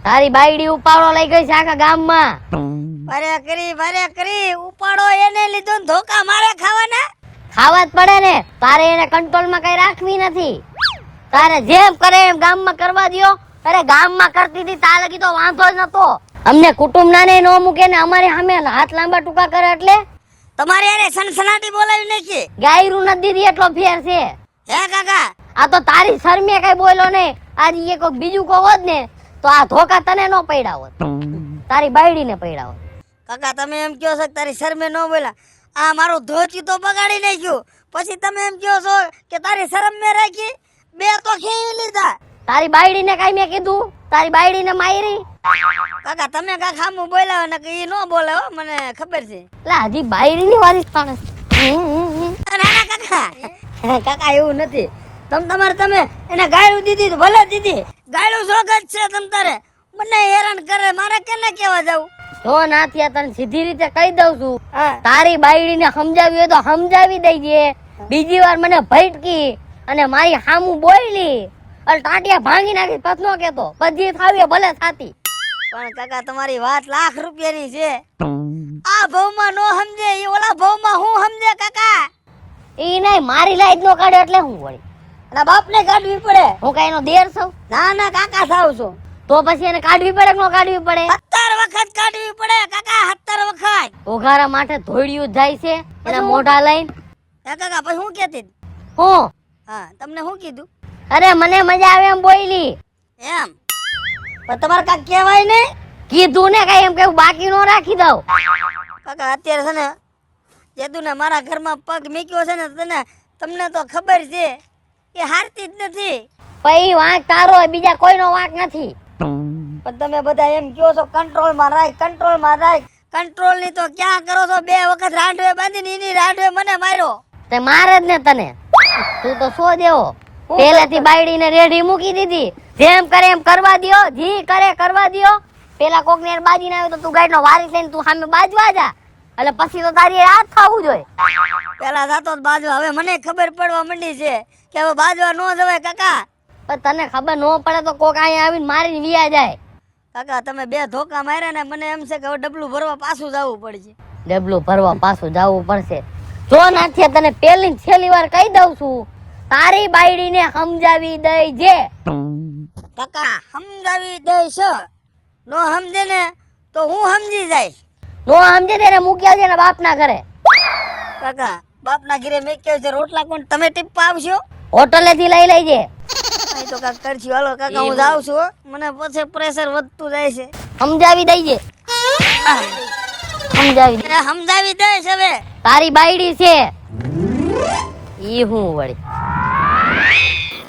Speaker 3: તારી બાયડી ઉપાડો લઈ ગઈ છે આખા ગામમાં. વારે કરી ઉપાડો એને લીધો ને ધોકા મારે ખાવાના? ખાવા જ પડે ને, તારે એને કંટ્રોલમાં કઈ રાખવી નથી. તારે જેમ કરે એમ ગામમાં કરવા દ્યો. અરે ગામમાં કરતી હતી તા લગી તો વાંધો જ નતો. અમને કુટુંબ નાને નો મૂકે ને અમારી સામે હાથ લાંબા ટૂંકા કરે એટલે તમારે યાર સનસનાટી બોલાવી નાખી. ગાયરું નથી દીધી એટલો ફેર છે. હે કાકા આ તો તારી શરમે કઈ બોલ્યો ને, આજે એ કોક બીજું કો હોત ને તો આ ધોકા તને નો પડ્યા હોત, તારી બાયડીને પડ્યા હોત. કાકા તમે એમ કહો છો કે તારી શરમે નો બોલ્યા, આ મારું ધોચી તો બગાડી નાખ્યું, પછી તમે એમ કહો છો કે તારી શરમ મે રાખી? બે તો ખેઈ લીધા. તારી બાયડીને કઈ મેં કીધું? તારી બાયડીને મારી? કાકા તમે કા ખામું બોલાવો ને કે ઈ નો બોલે હો, મને ખબર છે. લા હજી બાયડીની વારી થાણે. ના કાકા, કાકા એવું નથી. તમે એને ગાળું દીધી તો ભલે દીધી, ગાળું સ્વાગત છે તમ તારે. મને હેરાન કરે, મારે કેને કેવા જાવું? જો નાથિયા તને સીધી રીતે કહી દઉં છું, તારી બાયડીને સમજાવી હોય તો સમજાવી દઈજે. બીજી વાર મને ભટકી અને મારી હામું બોલી અને ટાટિયા ભાંગી નાખી પત નો કેતો, બધી થાવી ભલે થાતી. પણ કાકા તમારી વાત લાખ રૂપિયાની છે. આ ભવમાં નો સમજે ઈ ઓલા ભવમાં હું સમજે કાકા? ઈ નહીં, મારી લાઈટ નો કાઢે એટલે હું વળી એના બાપને કાઢવી પડે. હું કઈ એનો દેર છું? ના કાકા થાવ છું. તો પછી એને કાઢવી પડે કે નો કાઢવી પડે? 17 વખત કાઢવી પડે કાકા, 17 વખત. ઓઘારા માટે ધોળિયું જાય છે એના મોઢા લઈને. હે કાકા પછી હું કેતી? હું હા તમને શું કીધું? અરે મને મજા આવે એમ બોલી એમ. પણ તમારે કાક કહેવાય ને? કીધું ને કઈ એમ કેવું બાકી નો રાખી દઉં. કાકા અત્યારે છે ને જેતું ને મારા ઘરમાં પગ મૂક્યો છે ને તમને તો ખબર છે કે હારતી જ નથી. પઈ વાંક તારો, બીજા કોઈનો વાંક નથી. પણ તમે બધા એમ કહો છો કંટ્રોલમાં રાખ, કંટ્રોલમાં રાખ. કંટ્રોલ ની તો ક્યાં કરો છો? 2 વખત રાંડવે બાંધીને એની રાંડવે મને માર્યો. તે મારે જ ને તને. તું તો સો દેવો પેલેથી બાયડીને રેડી મૂકી દીધી. જેમ કરે એમ કરવા દ્યો, જી કરે કરવા દ્યો. પેલા કોક ને બાજી ના આવે તો તું ગાઈડ નો વારી લઈને તું સામે બાજવા જા, એટલે પછી તો તારી હાથ થવું જોઈએ. પેલા જાતો બાજવા, હવે મને ખબર પડવા માંડી છે કે હવે બાજવા નો જવાય કાકા. પણ તને ખબર નો પડે તો કોક અહીંયા આવીને મારીને વિયા જાય. કાકા તમે 2 ધોકા માર્યા ને મને એમ છે કે હવે ડબલું ભરવા પાછું જવું પડશે. ડબલું ભરવા પાછું જવું પડશે. જો નાથિયા તને પેલી છેલ્લી વાર કહી દઉં છું, તારી બાયડીને સમજાવી દઈ જે. કાકા સમજાવી દઈશ, નો સમજે ને તો હું સમજી જઈશ. નો સમજે તેને મૂકી આવજે ને બાપના ઘરે. કાકા બાપના ઘરે મેં કહ્યું છે રોટલા કોણ તમે ટીપા આવશો? હોટલેથી લઈ લેજે. અહીં તો કાક કરશું. હાલો કાકા હું જાઉં છું, મને પછી પ્રેશર વધતું જાય છે. સમજાવી દઈજે. સમજાવી દઈશ હવે. તારી બાયડી છે ઈ હું વળી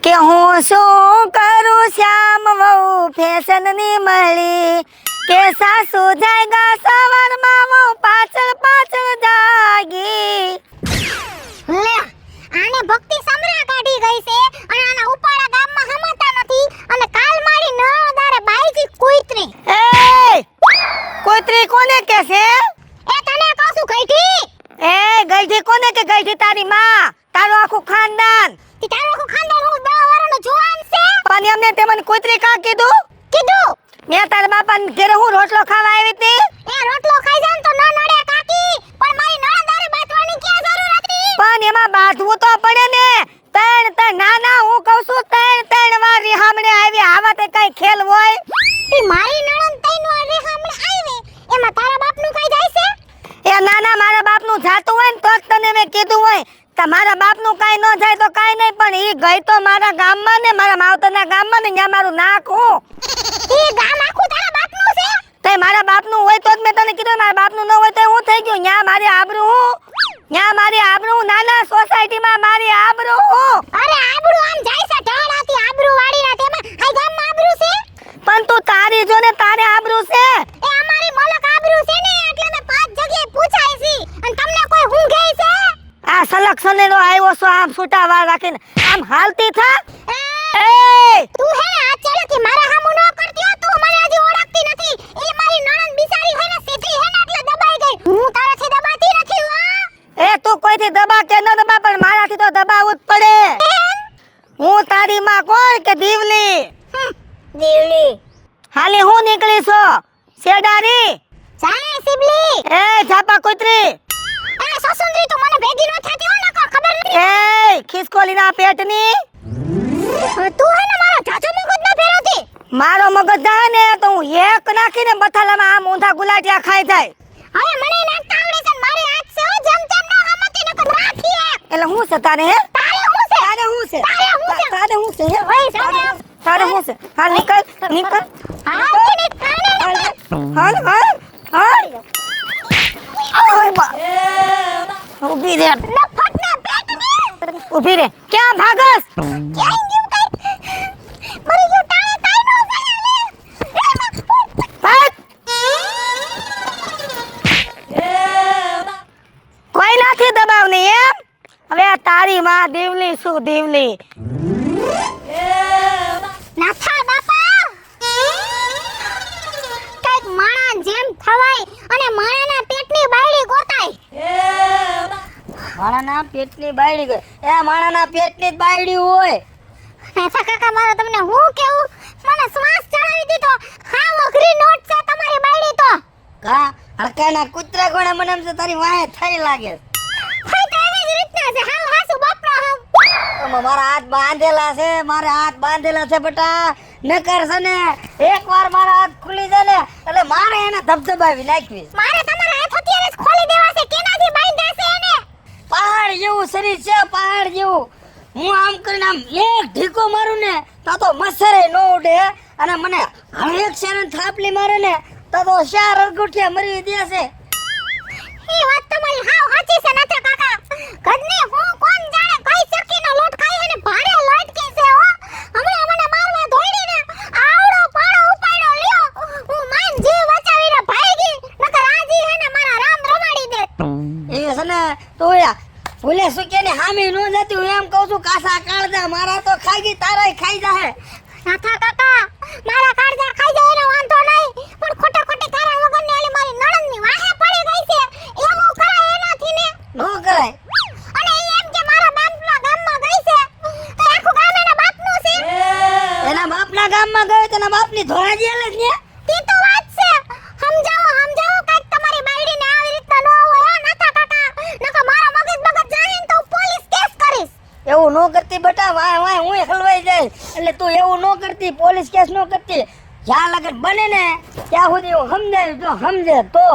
Speaker 2: કે હું શું કરું શ્યામ વહુ ફેશનની મળી કે સાસુ જાયગા સવારમાં વહુ પાછળ પાછળ જાગી
Speaker 4: લે આને ભક્તિ સમરા કાઢી ગઈ છે અને આના ઉપાડા ગામમાં હમાતા નથી અને કાલ મારી નળદારે બાઈજી કુઈતરી
Speaker 2: એ કોતરી કોને કે છે
Speaker 4: એ તને કહું છું ગઈઢી
Speaker 2: એ ગઈઢી કોને કે ગઈઢી તારી માં તારું આખું ખાનદાન
Speaker 4: તી તારું આખું ખાનદાન હું 10 વર્ષનો જુવાન છે
Speaker 2: પણ એમને તે મને કોતરી કા કીધું મેં તારા બાપાને ઘરે હું રોટલો ખાવા આવી હતી
Speaker 4: એ રોટલો ખાઈ જાય તો ન નડે કાકી પણ મારી નળદારે બાંધવાની ક્યાં જરૂર હતી
Speaker 2: પણ એમાં બાંધવું તો પડે ને ત્રણ ના ના હું કહું છું ત્રણ વાર રીહામણે આવી આવા તે કઈ ખેલ હોય
Speaker 4: તી મારી નણંદ તૈન વાર રેહામણે આવી એમાં તારા બાપનું કઈ જાય છે
Speaker 2: એ ના ના મારા બાપનું જાતું હોય ને તો જ તને મેં કીધું હોય તમારા બાપનું કાઈ ન જાય તો કાઈ નહીં પણ ઈ ગઈ તો મારા ગામમાં ને મારા માવતરના ગામમાં ને ત્યાં મારું નાક હું
Speaker 4: ઈ ગામ આખું તારા બાપનું છે
Speaker 2: તે મારા બાપનું હોય તો જ મેં તને કીધું મારા બાપનું ન હોય તો હું થઈ ગયું ન્યા મારી આબરૂ નાના સોસાયટીમાં મારી આબરૂ
Speaker 4: અરે આબરૂ આમ જાય છે ઢાળાથી આબરૂ વાળીના તેમાં આ ગામમાં આબરૂ છે
Speaker 2: પણ તું તારી જો ને તારે આબરૂ છે
Speaker 4: એ અમારી મલક આબરૂ છે ને એટલે મેં 5 જગ્યાએ પૂછાય છે અને તમને કોઈ હું ગઈ છે
Speaker 2: આ સલક સનેલો આવ્યો છો આમ છૂટા વાળ રાખીને આમ હાલતી થા એ
Speaker 4: તું હે આ ચાલથી મારા હામું ન કરતી હો તું મને હજી ઓળખતી નથી એ મારી નણંદ બિચારી હે ને સીધી હે ને એટલે દબાઈ ગઈ હું તારાથી દબાતી નથી હો
Speaker 2: એ તું કોઈથી દબા કે ન દબા પણ મારાથી તો દબાવવું જ પડે હું તારી માં કોણ કે દીવલી
Speaker 4: દેવલી
Speaker 2: હાલી હું નીકળી છો શેડારી
Speaker 4: જાય સિબલી
Speaker 2: એ ઝાપા કૂતરી
Speaker 4: એ સસુંદરી તું મને ભેગી ન થતી હો ને કો ખબર નથી
Speaker 2: એ ખિસકોલીના પેટની
Speaker 4: તું હે ને મારો જાજો મગજ ન ફેરવતી
Speaker 2: મારો મગજ જાય ને તો હું એક નાખીને બથાલામાં આમ ઊંધા ગુલાટિયા ખાઈ જાય
Speaker 4: હવે મને નાખતા આવડે છે મારે હાથ છે હો જમ જમ ન હમતી ન કર રાખી
Speaker 2: એટલે હું છે તારે હે
Speaker 4: તારે હું છે
Speaker 2: તારે હું છે
Speaker 4: તારે હું છે
Speaker 2: તારે હું છે હે
Speaker 4: ઓય સામે
Speaker 2: તારે હું છે હા નીકળ
Speaker 4: હા ને તારે
Speaker 2: હાલ ઓય બા ઊભી રે
Speaker 4: લફટના પેટની
Speaker 2: ઊભી રે ક્યાં ભાગસ
Speaker 4: ક્યાં ગયું કઈ મરી ગયો તારે તાઈ નો
Speaker 2: ભાગ કોઈ નથી દબાવ નહીં એમ હવે આ તારી માં દેવલી શું દેવલી
Speaker 4: નાથા બાપા કઈક માણા જેમ થવાય અને માણાના પેટની બાયડી ગોતાય
Speaker 3: માણાના પેટની બાયડી ગઈ એ માણાના પેટની જ બાયડી હોય
Speaker 4: નાથા કાકા મારો તમને હું કેવું મને શ્વાસ ચડાવી દીધો હા વઘરી નોટ છે તમારી બાયડી તો
Speaker 3: કા હરકાના કૂતરા કોણે મને એમ છે તારી વાહે થઈ લાગે
Speaker 4: હોય તો એવી જ રીતના છે હાવ હાસુ બાપનો હાવ
Speaker 3: મારા હાથ બાંધેલા છે બેટા નકર છે ને એકવાર મારા હાથ ખુલી જાય ને એટલે મારે એને ધબધબાવી નાખવી
Speaker 4: મારે તમારા હાથ અત્યારે જ ખોલી દેવા છે કેનાથી બાંધ્યા છે એને
Speaker 3: પહાડ જેવું શરીર છે પહાડ જેવું હું આમ કરીને આમ એક ઢીકો મારું ને તો મસરે ન ઉડે અને મને હરેક શેરન થાપલી મારે ને તો 4 અરગુઠિયા મરી દે છે
Speaker 4: એ વાત તમારી હાવ સાચી છે નાથા કાકા ઘરની હું કોણ જાણે કઈ ચક્કીનો લોટ ખાઈ અને ભારે લટકી છે હો હમણાં મને મારવા દોડીને આવડો પાડો ઉપાડ્યો લ્યો હું માન જીવ બચાવીને ભાગી નકર આજી હે ને મારા રામ રમાડી દે
Speaker 3: એ છે ને તો ભૂલે સુકેની હામી નો જતી હું એમ કહું છું કાસા કાળજા મારા તો ખાઈ તારાય ખાઈ જાહે
Speaker 4: નાથા કાકા મારા કાળજા ખાઈ જાય એનો વાંધો નહીં પણ ખોટા ખોટી કારણ વગરની આલી મારી નણંદની વાહે પડી ગઈ છે એવું કરાય એનાથી ને
Speaker 3: નો કરાય
Speaker 4: અને ઈ એમ કે મારા બાપના ગામમાં ગઈ છે તો આખું ગામ એના બાપનું છે
Speaker 3: એના બાપના ગામમાં ગયો તેના બાપની ધોરા જેલ જ ને
Speaker 4: તી તો વાત છે સમજાવો કાઈક તમારી બાયડીને આવી રીતના ન હોય હો નાથા કાકા નકર મારા મગજ જાય ને તો હું પોલીસ કેસ કરીશ
Speaker 3: એવું નો કરતી બેટા વાય હું હલવાઈ જાય એટલે તું એવું નો કરતી પોલીસ કેસ નો કરતી જ્યાં લગન બને ને ત્યાં સુધી હું સમજાય જો સમજે તો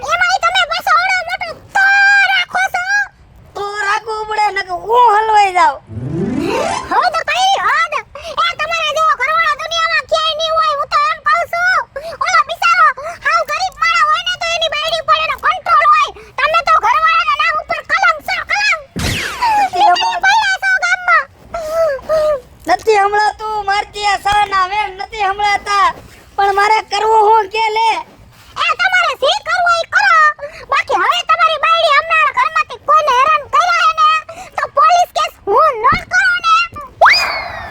Speaker 4: એમાંય તમે પાછો ઓડો મોટો તો રાખો છો
Speaker 3: તો રાખવું પડે નકર હું હલવાઈ જાવ
Speaker 4: હદ કઈ હદ એ તમારા જેવો ઘરવાળો દુનિયામાં ક્યાંય નહીં હોય હું તો એમ કહું છું ઓલો બિચારો હાવ ગરીબ માણા હોય ને તો એની બાયડી પર એનો કંટ્રોલ હોય તમે તો ઘરવાળાના નામ ઉપર કલંક છો કલંક
Speaker 3: પણ મારે કરવું હું કે લે
Speaker 4: એ તમારે જે કરવું એ કરો. બાકી હવે તમારી બાયડી હમણાં ઘરમાંથી કોઈને હેરાન કર્યા ને તો પોલીસ કેસ હું ન કરું ને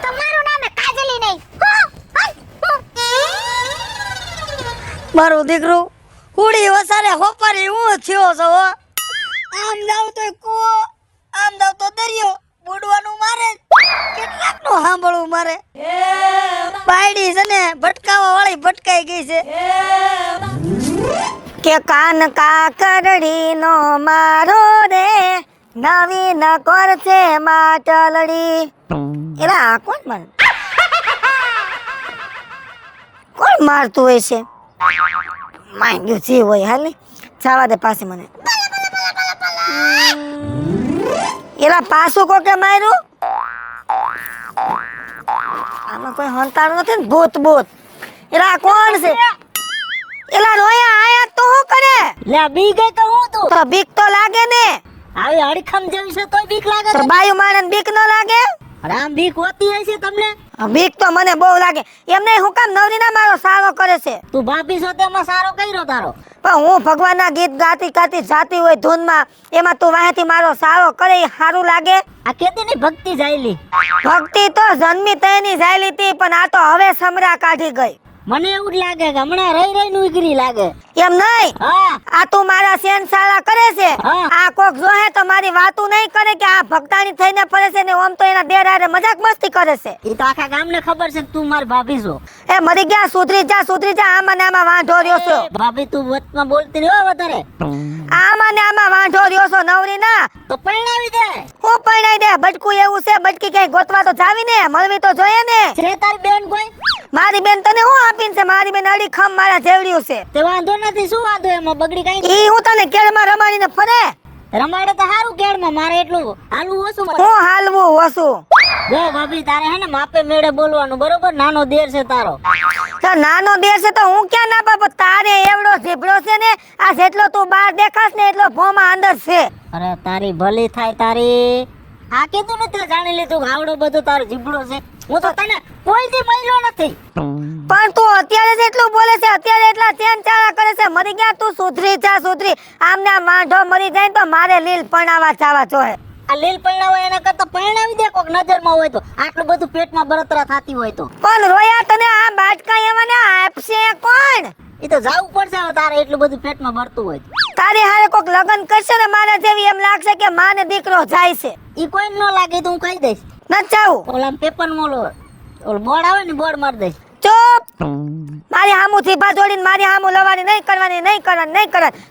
Speaker 4: તમારું નામ કાજલી નહીં.
Speaker 3: મારું દીકરું કુડી વસારે હોપારી હું થયો છો હો. આમ જાવ તો કૂવો આમ જાવ તો દરિયો બુડવાનું મારે કેટલાક નું સાંભળવું મારે બાયડી છે ને ભટકાવા વાળી ભટકાઈ ગઈ છે
Speaker 2: કે કાન કાકરડી નો મારો રે નવીન કરશે માટલડી. એલા આ કોણ માર કોણ મારતું હોય છે? માંગ્યું જે હોય હાલ ને જવા દે પાસે મને. એલા પાછું કોકે માર્યું? આમાં કોઈ હંતાડું નથી ને ભૂત ભૂત. એલા કોણ છે? એલા રોયા આયા તો શું કરે?
Speaker 3: લે બી ગઈ તો હું તું
Speaker 2: તો બીક તો લાગે ને.
Speaker 3: આવી હડખમ જેવી છે તોય બીક લાગે
Speaker 2: તો બાયુ માણસ બીક ન લાગે?
Speaker 3: રામ બીક હોતી હશે તમને
Speaker 2: બીક તો મને બહુ લાગે. એમને હું કામ નવરીના મારો સારો કરે છે?
Speaker 3: તું ભાભી છો તેમાં સારો કર્યો તારો
Speaker 2: પણ હું ભગવાનના ગીત ગાતી ગાતી જાતી હોય ધૂનમાં, એમાં તું વાહેથી મારો સારો કરે એ સારું લાગે?
Speaker 3: આ કેતી ની ભક્તિ જાયલી
Speaker 2: ભક્તિ તો જન્મી તેની જાયલી હતી, પણ આ તો હવે સમરા કાઢી ગઈ.
Speaker 3: મને એવું જ લાગે કે હમણાં રહી રહી નું ઉગરી લાગે
Speaker 2: એમ નહીં,
Speaker 3: હા
Speaker 2: આ તું મારા સેનસાળા કરે છે.
Speaker 3: હા.
Speaker 2: આ કોક જોહે તો મારી વાતું નહીં કરે કે આ ભક્તાની થઈને ફરે છે ને ઓમ તો એના દેર હારે મજાક મસ્તી કરે છે.
Speaker 3: એ તો આખા ગામને ખબર છે કે તું મારી ભાભી છો
Speaker 2: એ મરી ગયા, સુધરી જા આમાં ને આમાં વાંઢો રહ્યો છો.
Speaker 3: ભાભી તું વચમાં બોલતી રહ્યો વધારે
Speaker 2: આમાં ને આમાં વાંઢો રહ્યો છો નવરી ના.
Speaker 3: તો પરણાવી દે
Speaker 2: હું પરણાઈ દે? બટકું એવું છે, બટકી કઈ ગોતવા તો જાવી ને, મળવી તો જોઈએ ને.
Speaker 3: છે તારી બેન કોઈ
Speaker 2: મારી બેન તને હું આપીને છે? મારી બેન અડી ખમ મારા જેવડ્યું છે.
Speaker 3: તે વાંધો નથી શું વાંધો એમાં બગડી કઈ
Speaker 2: ઈ હું તને કેળમાં રમાડીને ફરે?
Speaker 3: રમાડે તો સારું કેળમાં મારે એટલું હાલવું ઓછું
Speaker 2: હું હાલવું ઓછું?
Speaker 3: જો ભાભી તારે હે ને માપે મેળે બોલવાનું બરોબર નાનો દેર છે તારો
Speaker 2: તો નાનો દેર છે તો હું ક્યાં ના પાપો? તારે એવડો જીભડો છે ને, આ જેટલો તું બહાર દેખાશ ને એટલો ભોમાં અંદર છે.
Speaker 3: અરે તારી ભલી થાય તારી આ કીધું ને તે જાણી લીધું કે આવડો બધો તારો જીભડો છે હું તો તને કોઈ દી મળ્યો નથી
Speaker 2: પણ તું અત્યારે જ એટલું બોલે છે, અત્યારે એટલા ચેન ચાળા કરે છે. મરી ગયા તું, સુધરી જા સુધરી. આમને આમ વાંઢો મરી જાય ને તો મારે લીલ પરણાવા જવા જોઈએ.
Speaker 3: આ લીલ પરણાવો એના કરતા પરણાવી દે કોક નજરમાં હોય તો આટલું બધું પેટમાં બળતરા થતી હોય તો
Speaker 2: પણ રોયા તને આ બાટકા એવાને આપશે કોણ?
Speaker 3: એ તો જાવું પડશે હવે તારે એટલું બધું પેટમાં બળતું હોય તો.
Speaker 2: તારી હારે કોક લગન કરશે ને મારા જેવી, એમ લાગશે કે માને દીકરો જાય છે.
Speaker 3: ઈ કોઈ ન લાગે તો હું કહી દઈશ
Speaker 2: ન જાવું.
Speaker 3: ઓલા પેપર મોલો ઓલો બોર્ડ આવે ને બોર્ડ મારી દઈશ
Speaker 2: ચૂપ. મારી હામું જીભા જોડીને મારી હામું લવાની નહીં કરવાની.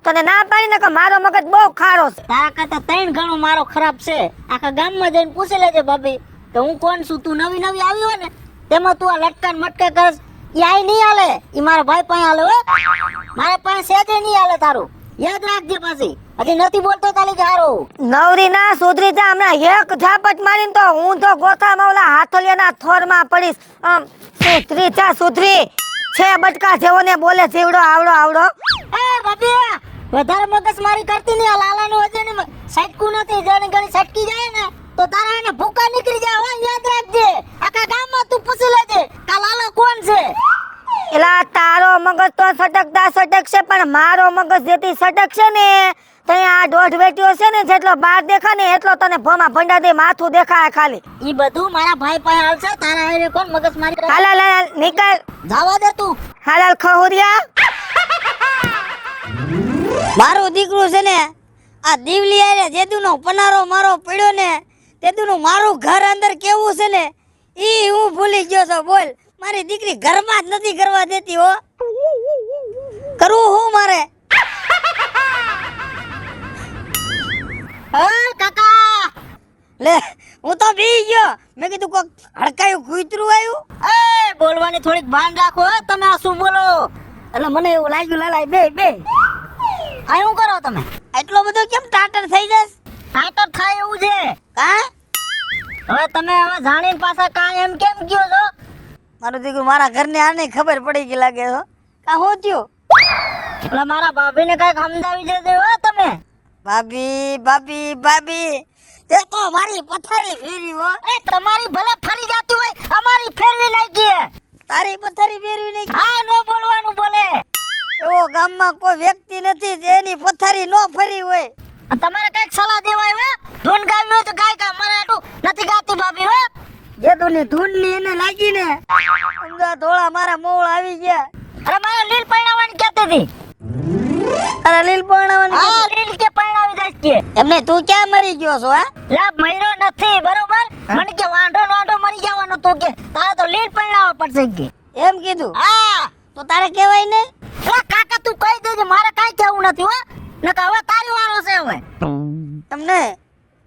Speaker 2: તને ના પાડી ને કે મારો મગજ બહુ ખારો છે.
Speaker 3: તારા કરતા 3 ગણો મારો ખરાબ છે આખા ગામમાં જઈને પૂછી લેજે ભાભી કે હું કોણ છું. તું નવી આવી હોય ને તેમાં તું આ લટકાન મટકા કરસ ઈ આઈ નહીં હાલે, ઈ મારા ભાઈ પાસે હાલે હો. મારા પાસે સેજે નહીં હાલે તારું યાદ રાખજે. પાછી હજી નથી બોલતો તાલી કે હારો
Speaker 2: નવરી ના સુધરી જા. હમણાં એક ઝાપટ મારીને તો હું તો ગોથામાં ઓલા હાથોલિયાના થોરમાં પડીશ. સુધરી જા સુધરી. છે બટકા જેવો ને બોલે જીવડો આવડો.
Speaker 3: એ ભાભી વધારે મગજ મારી કરતી નહીં. આ લાલાનું હજે ને સટકું નથી, જાણે ઘણી સટકી જાય ને તો તારા એને ભૂકા નીકળી જાય હો. યાદ રાખજે આખા ગામમાં તું પૂછી લેજે કે આ લાલા કોણ છે.
Speaker 2: એલા તારો મગજ તો સટકશે, પણ મારો મગજ જેથી સટકશે ને તો આ દોઢ બેટીઓ છે ને, જેટલો બહાર દેખા ને એટલો તને ભોમાં ભંડા દે માથું દેખાય ખાલી.
Speaker 3: ઈ બધું મારા ભાઈ પાસે હાલશે. તારા હારે કોણ મગજ મારી કરે?
Speaker 2: હાલ નીકળ.
Speaker 3: જાવા દે તું.
Speaker 2: હાલ ખહુરિયા.
Speaker 3: મારું દીકરું છે ને આ દીવલી આરે જેદુનો પનારો મારો પડ્યો ને તેદુનું મારું ઘર અંદર કેવું છે ને ઈ હું ભૂલી ગયો છું. બોલ મારી દીકરી ઘરમાં જ નથી કરવા દેતી હો. કરવું હું મારે? હા કાકા લે હું તો બી ગયો. મેં કીધું કોક હડકાયું કૂતરું આવ્યું. એ બોલવાની થોડીક ભાન રાખો હો. તમે આ શું બોલો? એટલે મને એવું લાગ્યું લાલા બે આ શું કરો તમે? એટલો બધો કેમ ટાટર થઈ જશે? ટાટર થાય એવું છે કા? હવે તમે જાણીને પાછા કા એમ કેમ કયો છો? મારું દીકરું મારા ઘરને આને ખબર પડી ગઈ લાગે છો. કા હું થયું? એટલે મારા ભાભીને કઈક સમજાવી દેજો હો તમે. ભાભી એ તો મારી પથારી ફેરી હો. એ તમારી ભલે ફરી જાતી હોય અમારી ફેરવી નાખી. તારી પથારી ફેરવી નહીં. હા, નો બોલવાનું બોલે. એવો ગામમાં કોઈ વ્યક્તિ નથી જેની પથારી નો ફરી હોય. તમારે કઈક સલાહ દેવાય હે? ધૂન ગાવી હોય તો ગાય કા, મારે આટલું નથી ગાતી ભાભી હે. જે તુની ધૂન ની એને લાગી ને સમજા ધોળા મારા મોળ આવી ગયા. અરે મારે લીલ પરણાવવાની કહેતી હતી. અરે લીલ પરણાવવાની? હા, લીલ કે પરણાવી દઈશ કે. એમને તું ક્યાં મરી ગયો છો હે? લા મર્યો નથી બરોબર. મને કે વાંઢો મરી જવાનો તું કે તારે તો લીલ પરણાવવા પડશે કે. એમ કીધું? હા. તો તારે કહેવાય ને? અરે કાકા તું કહી દેજે, મારે કાઈ કહેવું નથી હો. નકા હવે તારી વારો છે હવે. તમને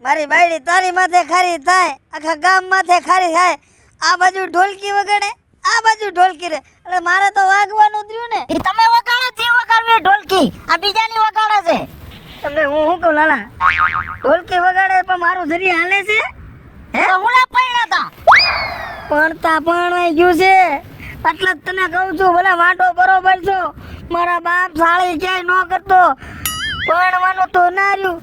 Speaker 3: મારી બાયડી તારી માથે ખારી થાય, આખા ગામ માથે ખારી થાય. આ બાજુ ઢોલકી વગાડે, આ બાજુ ઢોલકી રે. એટલે મારે તો વાગવાનું થયું ને. એ તમે વગાડો જે વગાડવી ઢોલકી, આ બીજાની વગાડે છે. તમને હું કહું લાલા, ઢોલકી વગાડે પણ મારું જરી હાલે છે હે? હું ના પરણતા પરણતા પરણાઈ ગયું છે. એટલે જ તને કહું છું, ભલે વાંટો બરોબર છો. મારા બાપ સાળી ક્યાંય ન કરતો. પરણવાનું તો ના રહ્યું,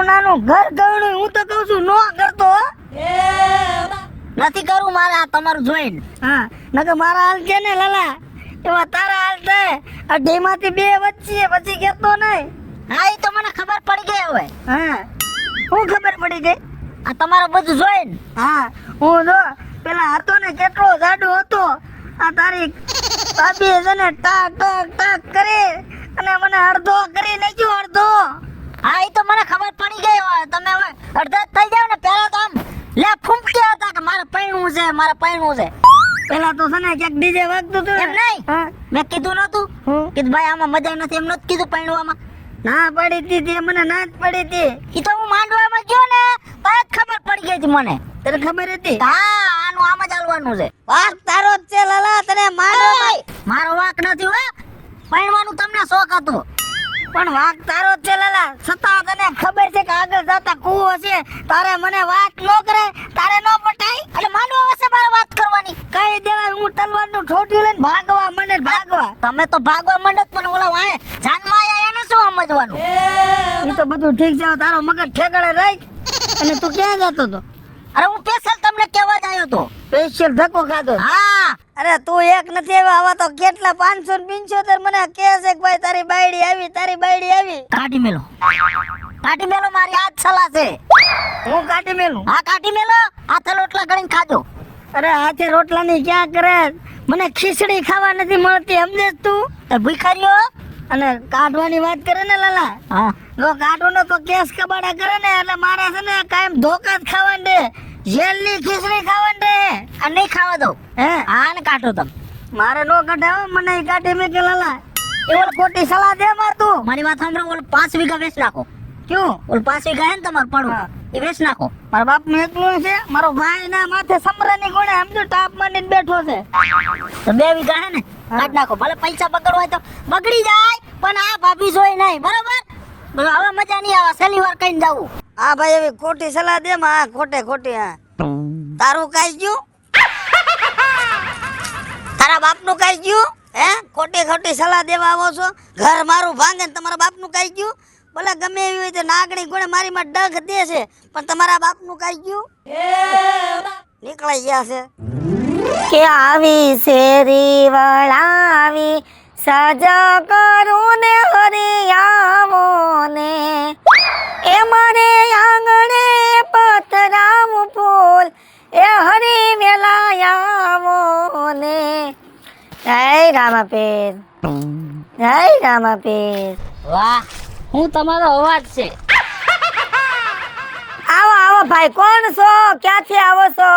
Speaker 3: નાનું ઘર ગણું હું તો કહું છું ન કરતો. નથી કરું મારા તમારું જોઈને. હા, નકર મારા હાલ છે ને લાલા એવા તારા હાલ થાય. આ ઢીમાંથી બે વચ્ચે પછી કેતો નહીં. હા, એ તો મને ખબર પડી ગઈ હવે. હા, હું ખબર પડી ગઈ આ તમારું બધું જોઈને. હા, હું જો પેલા હતો ને કેટલો જાડો હતો. આ તારી ભાભી છે ને ટાક કરી અને મને અડધો કરી નાખ્યો અડધો. હા, એ તો મને ખબર પડી ગઈ હોય. તમે હવે અડધા થઈ જાવ ને. પેલા તો આમ લે ફૂંકતા હતા કે મારે પૈણું છે. પેલા તો છે ને ક્યાંક ડીજે વાગતું હતું. એમ નહીં, મેં કીધું નતું કીધું ભાઈ આમાં મજા નથી, એમ નતું કીધું પૈણવામાં. ના પડી હતી મને ના જ પડી હતી. ઈ તો હું માંડવામાં ગયો ને તો જ ખબર પડી ગઈ હતી મને. તને ખબર હતી? હા, આનું આમ જ હાલવાનું છે. વાક તારો જ છે લાલા. તને મારો વાક નથી હો. પૈણવાનું તમને શોખ હતો પણ વાક તારો જ છે લાલા. છતાં તને ખબર છે કે આગળ જતા કૂવો છે. તારે મને વાત ન કરે, તારે ન પટાય એટલે માંડવા વસે મારે વાત કરવાની. કઈ દેવાય હું તલવારનું ઠોઠિયું લઈને ભાગવા. તમે તો ભાગવા માંડત પણ ઓલા વાય જાનમાં આયા એને શું સમજવાનું? એ તો બધું ઠીક છે. તારો મગજ ઠેકાણે રાખ. અને તું ક્યાં જતો તો? અરે હું સ્પેશિયલ તમને કહેવા જ આવ્યો તો. સ્પેશિયલ ધક્કો ખાધો? હા. અરે તું એક નથી આવ્યો, આવા તો કેટલા 575 મને કહે છે કે ભાઈ તારી બાયડી આવી. કાઢી મેલો મારી આજ સલાહ છે. હું કાઢી મેલું? હા, કાઢી મેલો. હાથે રોટલા ગળીને ખાજો. અરે હાથે રોટલા ની ક્યાં કરે? મને ખીચડી ખાવા નથી મળતી સમજે તું? ભિખારીઓ અને કાઢવાની વાત કરે ને લાલા. હા, જો કાઢો ને તો કેસ કબાડા કરે ને એટલે મારે છે ને કાયમ ધોકા જ ખાવા દે. જેલની ખીચડી ખાવા દે. આ નહીં ખાવા દઉં હે? હા ને કાઢો તમે. મારે નો કાઢાવો, મને કાઢી મેં કે લાલા એ ખોટી સલાહ દે માર તું. મારી વાત સાંભળો, ઓલ 5 વીઘા વેચ નાખો. ક્યું? ઓલ 5 વીઘા હે ને તમારું પડવું એ વેચ નાખો. મારા બાપ નું એકલું છે. મારો ભાઈ ના માથે સમરાની ગોળે સમજો ટાપ માંડીને બેઠો છે. તો 2 વીઘા હે ને કાઢ નાખો. ભલે પૈસા બગડવા તો બગડી જાય પણ આ ભાભી જોઈ નહીં બરોબર. હવે મજા નહીં આવે. છેલ્લી વાર કઈ જાવું. હા ભાઈ, એવી ખોટી સલાહ દે માં. ખોટી. હા, તારું કાઈ ગયું? તારા બાપ નું કાઈ ગયું હે? ખોટી સલાહ દેવા આવો છો. ઘર મારું ભાંગે ને તમારા બાપ નું કાઈ ગયું? ભલે ગમે એવી હોય તો નાગણી ગોળે મારી માં ડગ દે છે પણ તમારા બાપ નું કાઈ ગયું? નીકળાઈ ગયા છે
Speaker 2: કે આવી શેરી વળાવી સજા કરું ને હરિયાવો ને એ મને આંગણે પતરાવું ફૂલ એ હરી મેલાયાવો ને. જય રામાપીર.
Speaker 3: વાહ, હું તમારો અવાજ છે.
Speaker 2: આવો ભાઈ. કોણ છો? ક્યાંથી આવો છો?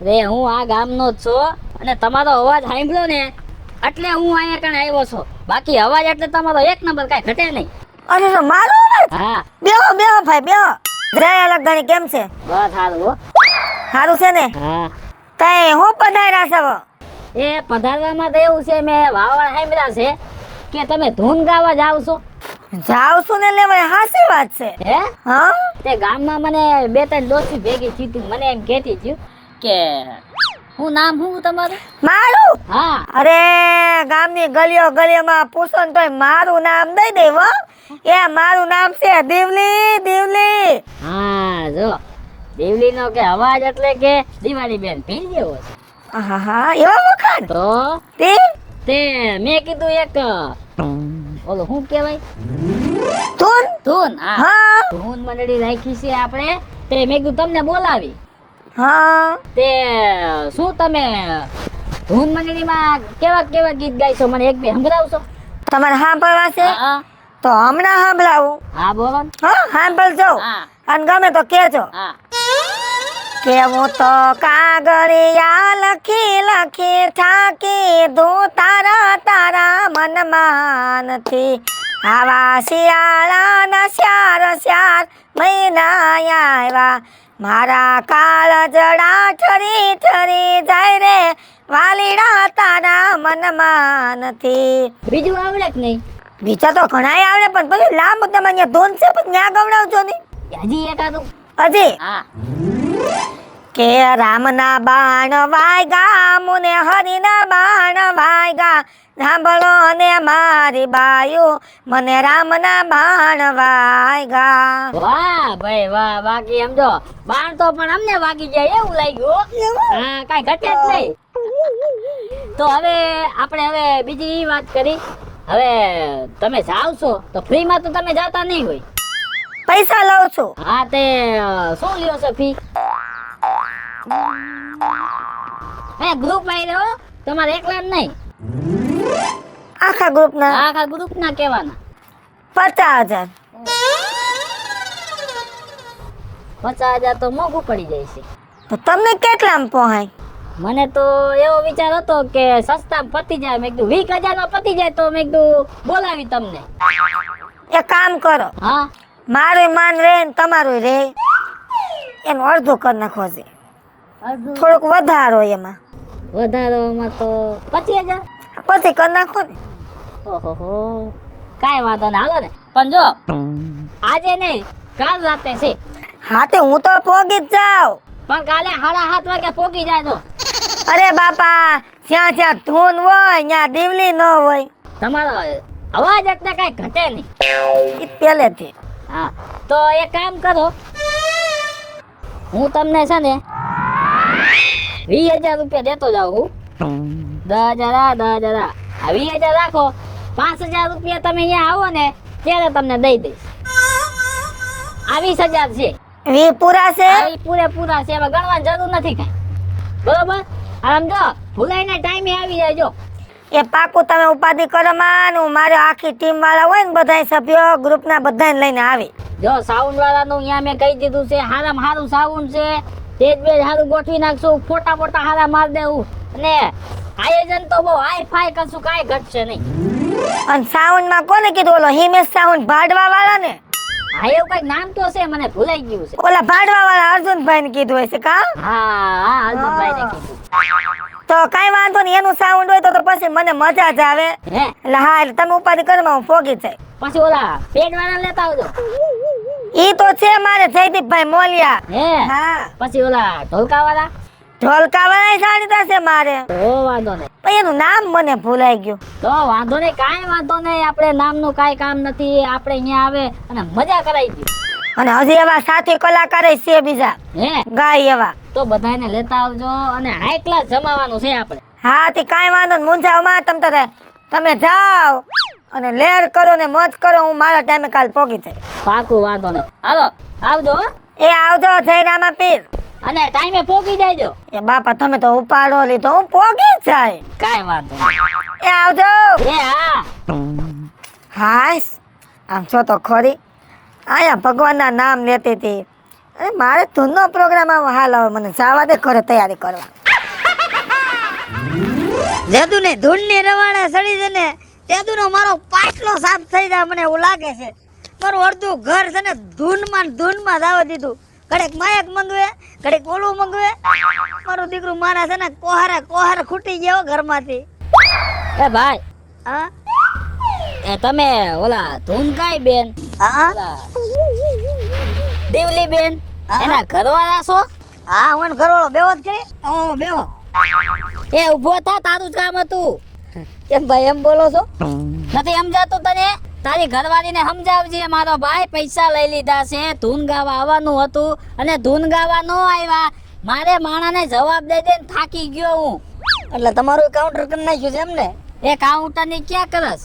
Speaker 3: રે હું આ ગામનો જ છું અને તમારો અવાજ સાંભળ્યો ને એટલે હું અહીંયા કણ આવ્યો છું. બાકી અવાજ એટલે તમારો એક નંબર, કાંઈ ઘટે નહીં.
Speaker 2: અરે તો મારો અવાજ?
Speaker 3: હા.
Speaker 2: બેહો ભાઈ બેહો. જય અલગ ગણી કેમ છે?
Speaker 3: બસ સારું હો.
Speaker 2: સારું છે ને?
Speaker 3: હા.
Speaker 2: તઈ હું પધાર્યા છો?
Speaker 3: એ પધારવામાં તો એવું છે, મેં વાવડ સાંભળ્યા છે કે તમે ધૂન ગાવા જાવ છો.
Speaker 2: જાવ છું ને લેવાય. હાસી વાત છે.
Speaker 3: હે?
Speaker 2: હા,
Speaker 3: તે ગામમાં મને 2-3 દોસ્તી ભેગી થયું. મને એમ કહેતી થયું કે હું નામ હું તમારું?
Speaker 2: મારું?
Speaker 3: હા.
Speaker 2: અરે ગામની ગલીઓમાં પૂછો ને તોય મારું નામ દઈ દે હો. એ મારું નામ છે દેવલી.
Speaker 3: હા, જો દેવલીનો કે અવાજ એટલે કે દિવાળી બેન પીર જેવો છે.
Speaker 2: આહા એવા વખાણ
Speaker 3: તો
Speaker 2: તે
Speaker 3: તે મેં કીધું એક ઓલો શું કહેવાય
Speaker 2: તું
Speaker 3: ધૂન હા
Speaker 2: હા
Speaker 3: ધૂન મંડળી રાખી છે આપણે તે મેં કીધું તમને બોલાવી
Speaker 2: હા
Speaker 3: તે શું તમે ધૂન મંડળીમાં કેવા કેવા ગીત ગાઈશો મને એક બે સંભળાવશો
Speaker 2: તમારે સાંભળવા છે
Speaker 3: હા
Speaker 2: તો હમણાં સાંભળાવું
Speaker 3: હા બોલો ને.
Speaker 2: હા સાંભળજો
Speaker 3: હા
Speaker 2: અને ગમે તો કેજો
Speaker 3: હા
Speaker 2: કે હું તો કાગળિયા લખી લખી થાકી દઉં તારા તારા મનમાં નથી આવા શિયાળાના શ્યાર શ્યાર મહિના આવ્યા મારા કાળ જડા ઠરી ઠરી જાય રે વાલીડા તારા મનમાં નથી
Speaker 3: બીજું આવડે કે નહીં
Speaker 2: બીજા તો ઘણાય આવડે પણ પછી લાંબુ તમે અહીંયા ધૂન છે પણ ત્યાં ગવડાવજો નહીં
Speaker 3: હજી એકાદું
Speaker 2: હજી
Speaker 3: હા
Speaker 2: કે રામના બાણ વાયગા મુને હરિના બાણ વાયગા સાંભળો ને મારી બાયું મને રામના બાણ વાયગા
Speaker 3: વાહ ભાઈ વાહ બાકી એમ જો બાણ તો પણ અમને વાગી જાય એવું લાગ્યું હો. હા કાઈ ઘટે જ નહીં તો હવે આપણે હવે બીજી ઈ વાત કરી હવે તમે જાવ છો તો ફ્રીમાં તો તમે જાતા નહીં હોય
Speaker 2: પૈસા લઉં છું
Speaker 3: હા તે શું લ્યો છો ફી એ ગ્રુપ આવી રહ્યો તમારે એકલા જ નહીં
Speaker 2: આખા ગ્રુપના
Speaker 3: આખા ગ્રુપ ના કહેવાના
Speaker 2: 50,000
Speaker 3: 50,000 તો મોંઘું પડી જાય છે
Speaker 2: તો તમને કેટલામાં પહોંચાય
Speaker 3: મને તો એવો વિચાર હતો કે સસ્તા પતી જાય મેં કીધું 20,000 માં પતી જાય તો મેં કીધું બોલાવી તમને
Speaker 2: એક કામ કરો
Speaker 3: હા
Speaker 2: મારું માન રે ને તમારું રે એનું અડધું કરી નાખો છે થોડુંક વધારો એમાં
Speaker 3: વધારોમાં તો 25,000
Speaker 2: પછી કરી નાખો ને
Speaker 3: ઓહો કાંઈ વાંધો ના હાલો ને પણ જો આજે નહીં કાલ રાતે છે
Speaker 2: હા તે હું તો પોગી જ જાઉં
Speaker 3: પણ કાલે 7:30 વાગે પોગી જાય તો
Speaker 2: અરે બાપા જ્યાં જ્યાં ધૂન હોય ત્યાં દીવલી ન હોય
Speaker 3: તમારો અવાજ એટલે કાંઈ ઘટે નહીં
Speaker 2: ઈ પહેલેથી
Speaker 3: હા તો એક કામ કરો હું તમને છે ને 20,000 રૂપિયા દેતો જાઉં છું 10,000 આ 10,000 આ 20,000 રાખો 5,000 રૂપિયા તમે અહીંયા આવો ને ત્યારે તમને દઈ દઈશ આ 20,000 છે
Speaker 2: વી પૂરા છે
Speaker 3: આ ઈ પૂરેપૂરા છે એમાં ગણવાની જરૂર નથી કાંઈ બરોબર આમ જો ભૂલાઈને ટાઈમે આવી જાયજો
Speaker 2: એ પાકું તમે ઉપાધિ કરો માં હું મારે આખી ટીમ વાળા હોય ને બધા સભ્યો ગ્રુપના બધાને લઈને આવી
Speaker 3: જો સાઉન્ડ વાળાનું અહીંયા મેં કહી દીધું છે હારામાં હારું સાઉન્ડ છે તેજ બે હારું ગોઠવી નાખશું ફોટા ફોટા હારા માર દેવું અને આયોજન તો બહુ હાઈ ફાઈ કરશું કાંઈ ઘટશે નહીં
Speaker 2: અને સાઉન્ડમાં કોને કીધું ઓલો હિમેશ સાઉન્ડ ભાડવા વાળા ને
Speaker 3: હા એવું કઈક નામ તો છે મને ભૂલાઈ ગયું છે
Speaker 2: ઓલા ભાડવા વાળા અર્જુનભાઈ ને કીધું હશે કા
Speaker 3: હા હા અર્જુનભાઈને કીધું
Speaker 2: તો કઈ વાંધો નહીં એનું સાઉન્ડ હોય તો પછી મને મજા જ આવે
Speaker 3: હે
Speaker 2: એટલે હા એટલે તમે ઉપાધિ કરો હું પોગી જાય
Speaker 3: પછી ઓલા પેડ વાળા લેતા આવજો
Speaker 2: ઈ તો છે મારે જયદીપભાઈ મોલિયા
Speaker 3: હે
Speaker 2: હા
Speaker 3: પછી ઓલા ઢોલકા વાળા
Speaker 2: ઢોલકા વાળા જાણીતા છે મારે
Speaker 3: તો વાંધો નહીં
Speaker 2: પણ એનું નામ મને ભૂલાઈ ગયું
Speaker 3: તો વાંધો નહીં કાંઈ વાંધો નહીં આપણે નામનું કાંઈ કામ નથી આપણે અહીંયા આવે અને મજા કરાવી દઈએ
Speaker 2: અને હજી એવા સાથી કલાકાર છે બીજા
Speaker 3: હે
Speaker 2: ગાય એવા
Speaker 3: તો બધાને લેતા આવજો અને હાઈ ક્લાસ જમાવાનું છે આપણે
Speaker 2: હા તે કાંઈ વાંધો નહીં મૂંઝાવમાં તમે જાઓ અને લેર કરો ને મોજ કરો હું મારા ટાઈમે કાલ પોગી જાય
Speaker 3: પાકું વાંધો નહીં હાલો આવજો હો.
Speaker 2: એ આવજો જય રામા પીર
Speaker 3: અને ટાઈમે પોગી જાયજો
Speaker 2: એ બાપા તમે તો ઉપાડો લીધો હું પોગી જાય
Speaker 3: કાંઈ વાંધો નહીં
Speaker 2: એ આવજો
Speaker 3: એ હા
Speaker 2: હાશ આમ છો તો ખરી આયા ભગવાનના નામ લેતી હતી અરે મારે ધૂનનો પ્રોગ્રામ આવો હાલ હવે મને જવા દે ઘરે તૈયારી કરવા
Speaker 3: જાદુ ને ધૂન ની રવાડે સડી છે ને જાદુ નો મારો પાટલો સાફ થઈ જાય મને એવું લાગે છે મારું અડધું ઘર છે ને ધૂનમાં દાવા દીધું ઘડીક માયક મંગવે ઘડીક ઓલું મંગવે મારું દીકરું મારા છે ને કોહારે ખૂટી ગયો ઘરમાંથી એ ભાઈ હા એ તમે ઓલા ધૂનકાઈ બેન હા દેવલી બેન એના ઘરવાળા છો હા હું ઘરવાળો બેવો જ કરી બેવો એ ઉભો થા તારું જ કામ હતું કેમ ભાઈ એમ બોલો છો નથી સમજાતું તને તારી ઘરવાળીને સમજાવજે મારો ભાઈ પૈસા લઈ લીધા છે ધૂન ગાવા આવવાનું હતું અને ધૂન ગાવા ન આવ્યા મારે માણાને જવાબ દઈ દઈને થાકી ગયો હું.
Speaker 2: એટલે તમારું કાઉન્ટર કરી નાખ્યું છે એમ ને?
Speaker 3: એ કાઉન્ટર ની ક્યાં કરસ?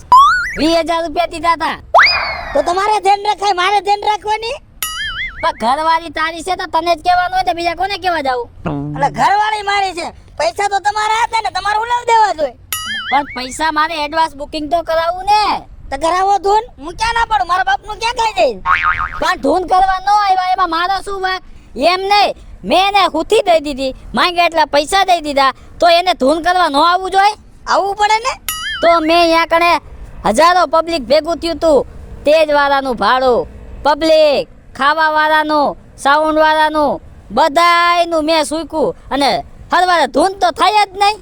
Speaker 3: 20,000 રૂપિયા દીધા હતા.
Speaker 2: તો તમારે ધ્યાન રખાય, મારે ધ્યાન રાખવાની.
Speaker 3: પણ ઘરવાળી તારી છે તો તને જ કહેવાનું હોય તો બીજા કોને કહેવા જાવું?
Speaker 2: એટલે ઘરવાળી મારી છે, પૈસા તો તમારા હતા ને, તમારે ઉલાવી દેવા જોઈએ.
Speaker 3: પણ પૈસા મારે એડવાન્સ બુકિંગ તો કરાવવું ને.
Speaker 2: તો કરાવો ધૂન, હું ક્યાં ના પડું, મારા બાપનું ક્યાં ખાઈ જઈશ?
Speaker 3: પણ ધૂન કરવા ન આવ્યા એમાં મારો શું વાંક? એમ નહીં, મેં એને હુથી દઈ દીધી, માંગે એટલા પૈસા દઈ દીધા, તો એને ધૂન કરવા ન આવવું જોઈએ?
Speaker 2: આવવું પડે ને.
Speaker 3: તો મેં અહીંયા કણે હજારો પબ્લિક ભેગું થયું તું. તેજ વાળાનું ભાડું, પબ્લિક, ખાવા વાળાનું, સાઉન્ડ વાળાનું, બધાયનું મેં સૂક્યું અને હરવારે ધૂન તો થાય જ નહીં.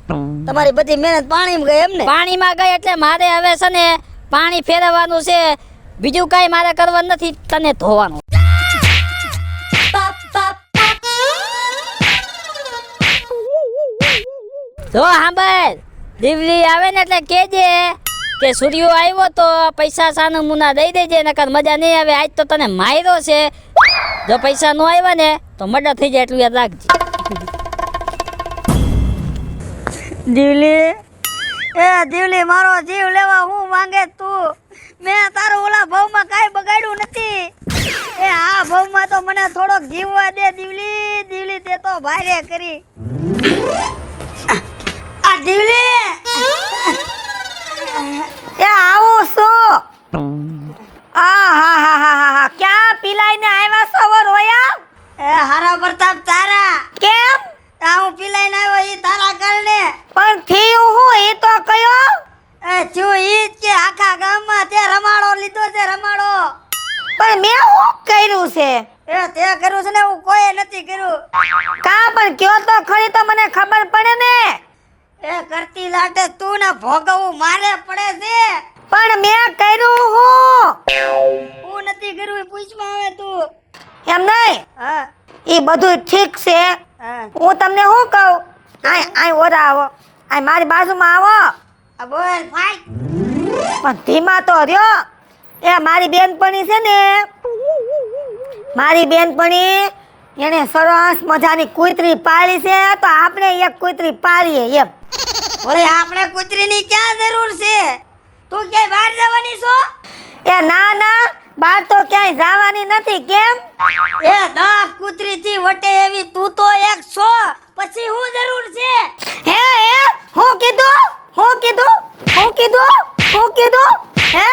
Speaker 2: તમારી બધી મહેનત પાણીમાં ગઈ એમ ને?
Speaker 3: પાણીમાં ગઈ એટલે મારે હવે છે ને પાણી ફેરવવાનું છે, બીજું કાંઈ મારે કરવાનું નથી, તને ધોવાનું. જો સાંભળ, દીવલી આવે ને એટલે કેજે કે સૂર્યો આવ્યો તો પૈસા સાનું મુના દઈ દેજે, નકર મજા નહીં આવે. આજ તો તને માર્યો છે, જો પૈસા નો આવ્યા ને તો મર્ડર થઈ જાય એટલું યાદ રાખજે.
Speaker 2: દીવલી, એ દીવલી, મારો જીવ લેવા હું માંગે તું? મેં તારો ઓલા ભાવમાં કાંઈ બગાડ્યું નથી. એ આ ભાવમાં તો મને થોડોક જીવવા દે દીવલી. દીવલી તે તો ભારે કરી. આ દીવલી, એ આવું શું? આ ક્યાં પીલાઈને આવ્યા છો રોયા? એ હારા પ્રતાપ તારા. કેમ? હું પીલાઈને આવ્યો ઈ તારા કારણે. પણ થયું હું ઈ તો કયો? એ થયું ઈ જ કે આખા ગામમાં તે રમાડો લીધો છે, રમાડો. પણ મેં શું કર્યું છે? એ તે કર્યું છે ને, હું કોઈ નથી કર્યું. કા પણ કયો તો ખરી, તો મને ખબર પડે ને. એ કરતી લાટે તું ને ભોગવવું મારે પડે છે. પણ મેં કર્યું હું નથી કર્યું, એ પૂછમાં આવે તું. એમ નહીં, હા ઈ બધું ઠીક છે. હું તમને શું કહું, આય ઓરા આવો, આય મારી બાજુમાં આવો. બોલ ભાઈ. પણ ધીમા તો રહ્યો. એ મારી બેનપણી છે ને, મારી બેનપણી એને સરસ મજાની કૂતરી પાળી છે, તો આપણે એક કૂતરી પાળીએ એમ. ઓલે આપણે કૂતરીની ક્યાં જરૂર છે? તું ક્યાંય બહાર જવાની છો? એ ના ના, બહાર તો ક્યાંય જવાની નથી. કેમ? એ 10 કૂતરી થી વટે એવી તું તો એક છો, પછી શું જરૂર છે? હે હું કીધું? હું કીધું? હું કીધું? હું કીધું? હે?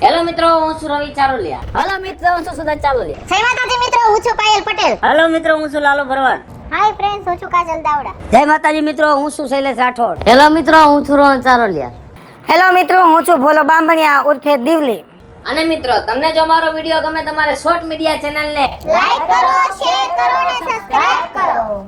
Speaker 3: હેલો મિત્રો, હું છું રવિ ચારોલિયા. હેલો મિત્રો, હું છું સુધા ચારોલિયા.
Speaker 4: જય માતાજી મિત્રો, હું છું પાયલ પટેલ.
Speaker 3: હેલો મિત્રો, હું છું લાલો ભરવાડ.
Speaker 4: હાય ફ્રેન્ડ્સ, હું છું કાજલ દાવડા.
Speaker 2: જય માતાજી મિત્રો, હું છું શૈલેષ રાઠોડ.
Speaker 3: હેલો મિત્રો, હું છું રોહન ચારોલિયા.
Speaker 2: હેલો મિત્રો, હું છું ભોલો બામણિયા ઉર્ફે દીવલી.
Speaker 3: અને મિત્રો, તમને જો મારો વિડીયો ગમે, તમારે શોર્ટ મીડિયા ચેનલને
Speaker 4: લાઈક કરો, શેર કરો અને સબસ્ક્રાઇબ કરો.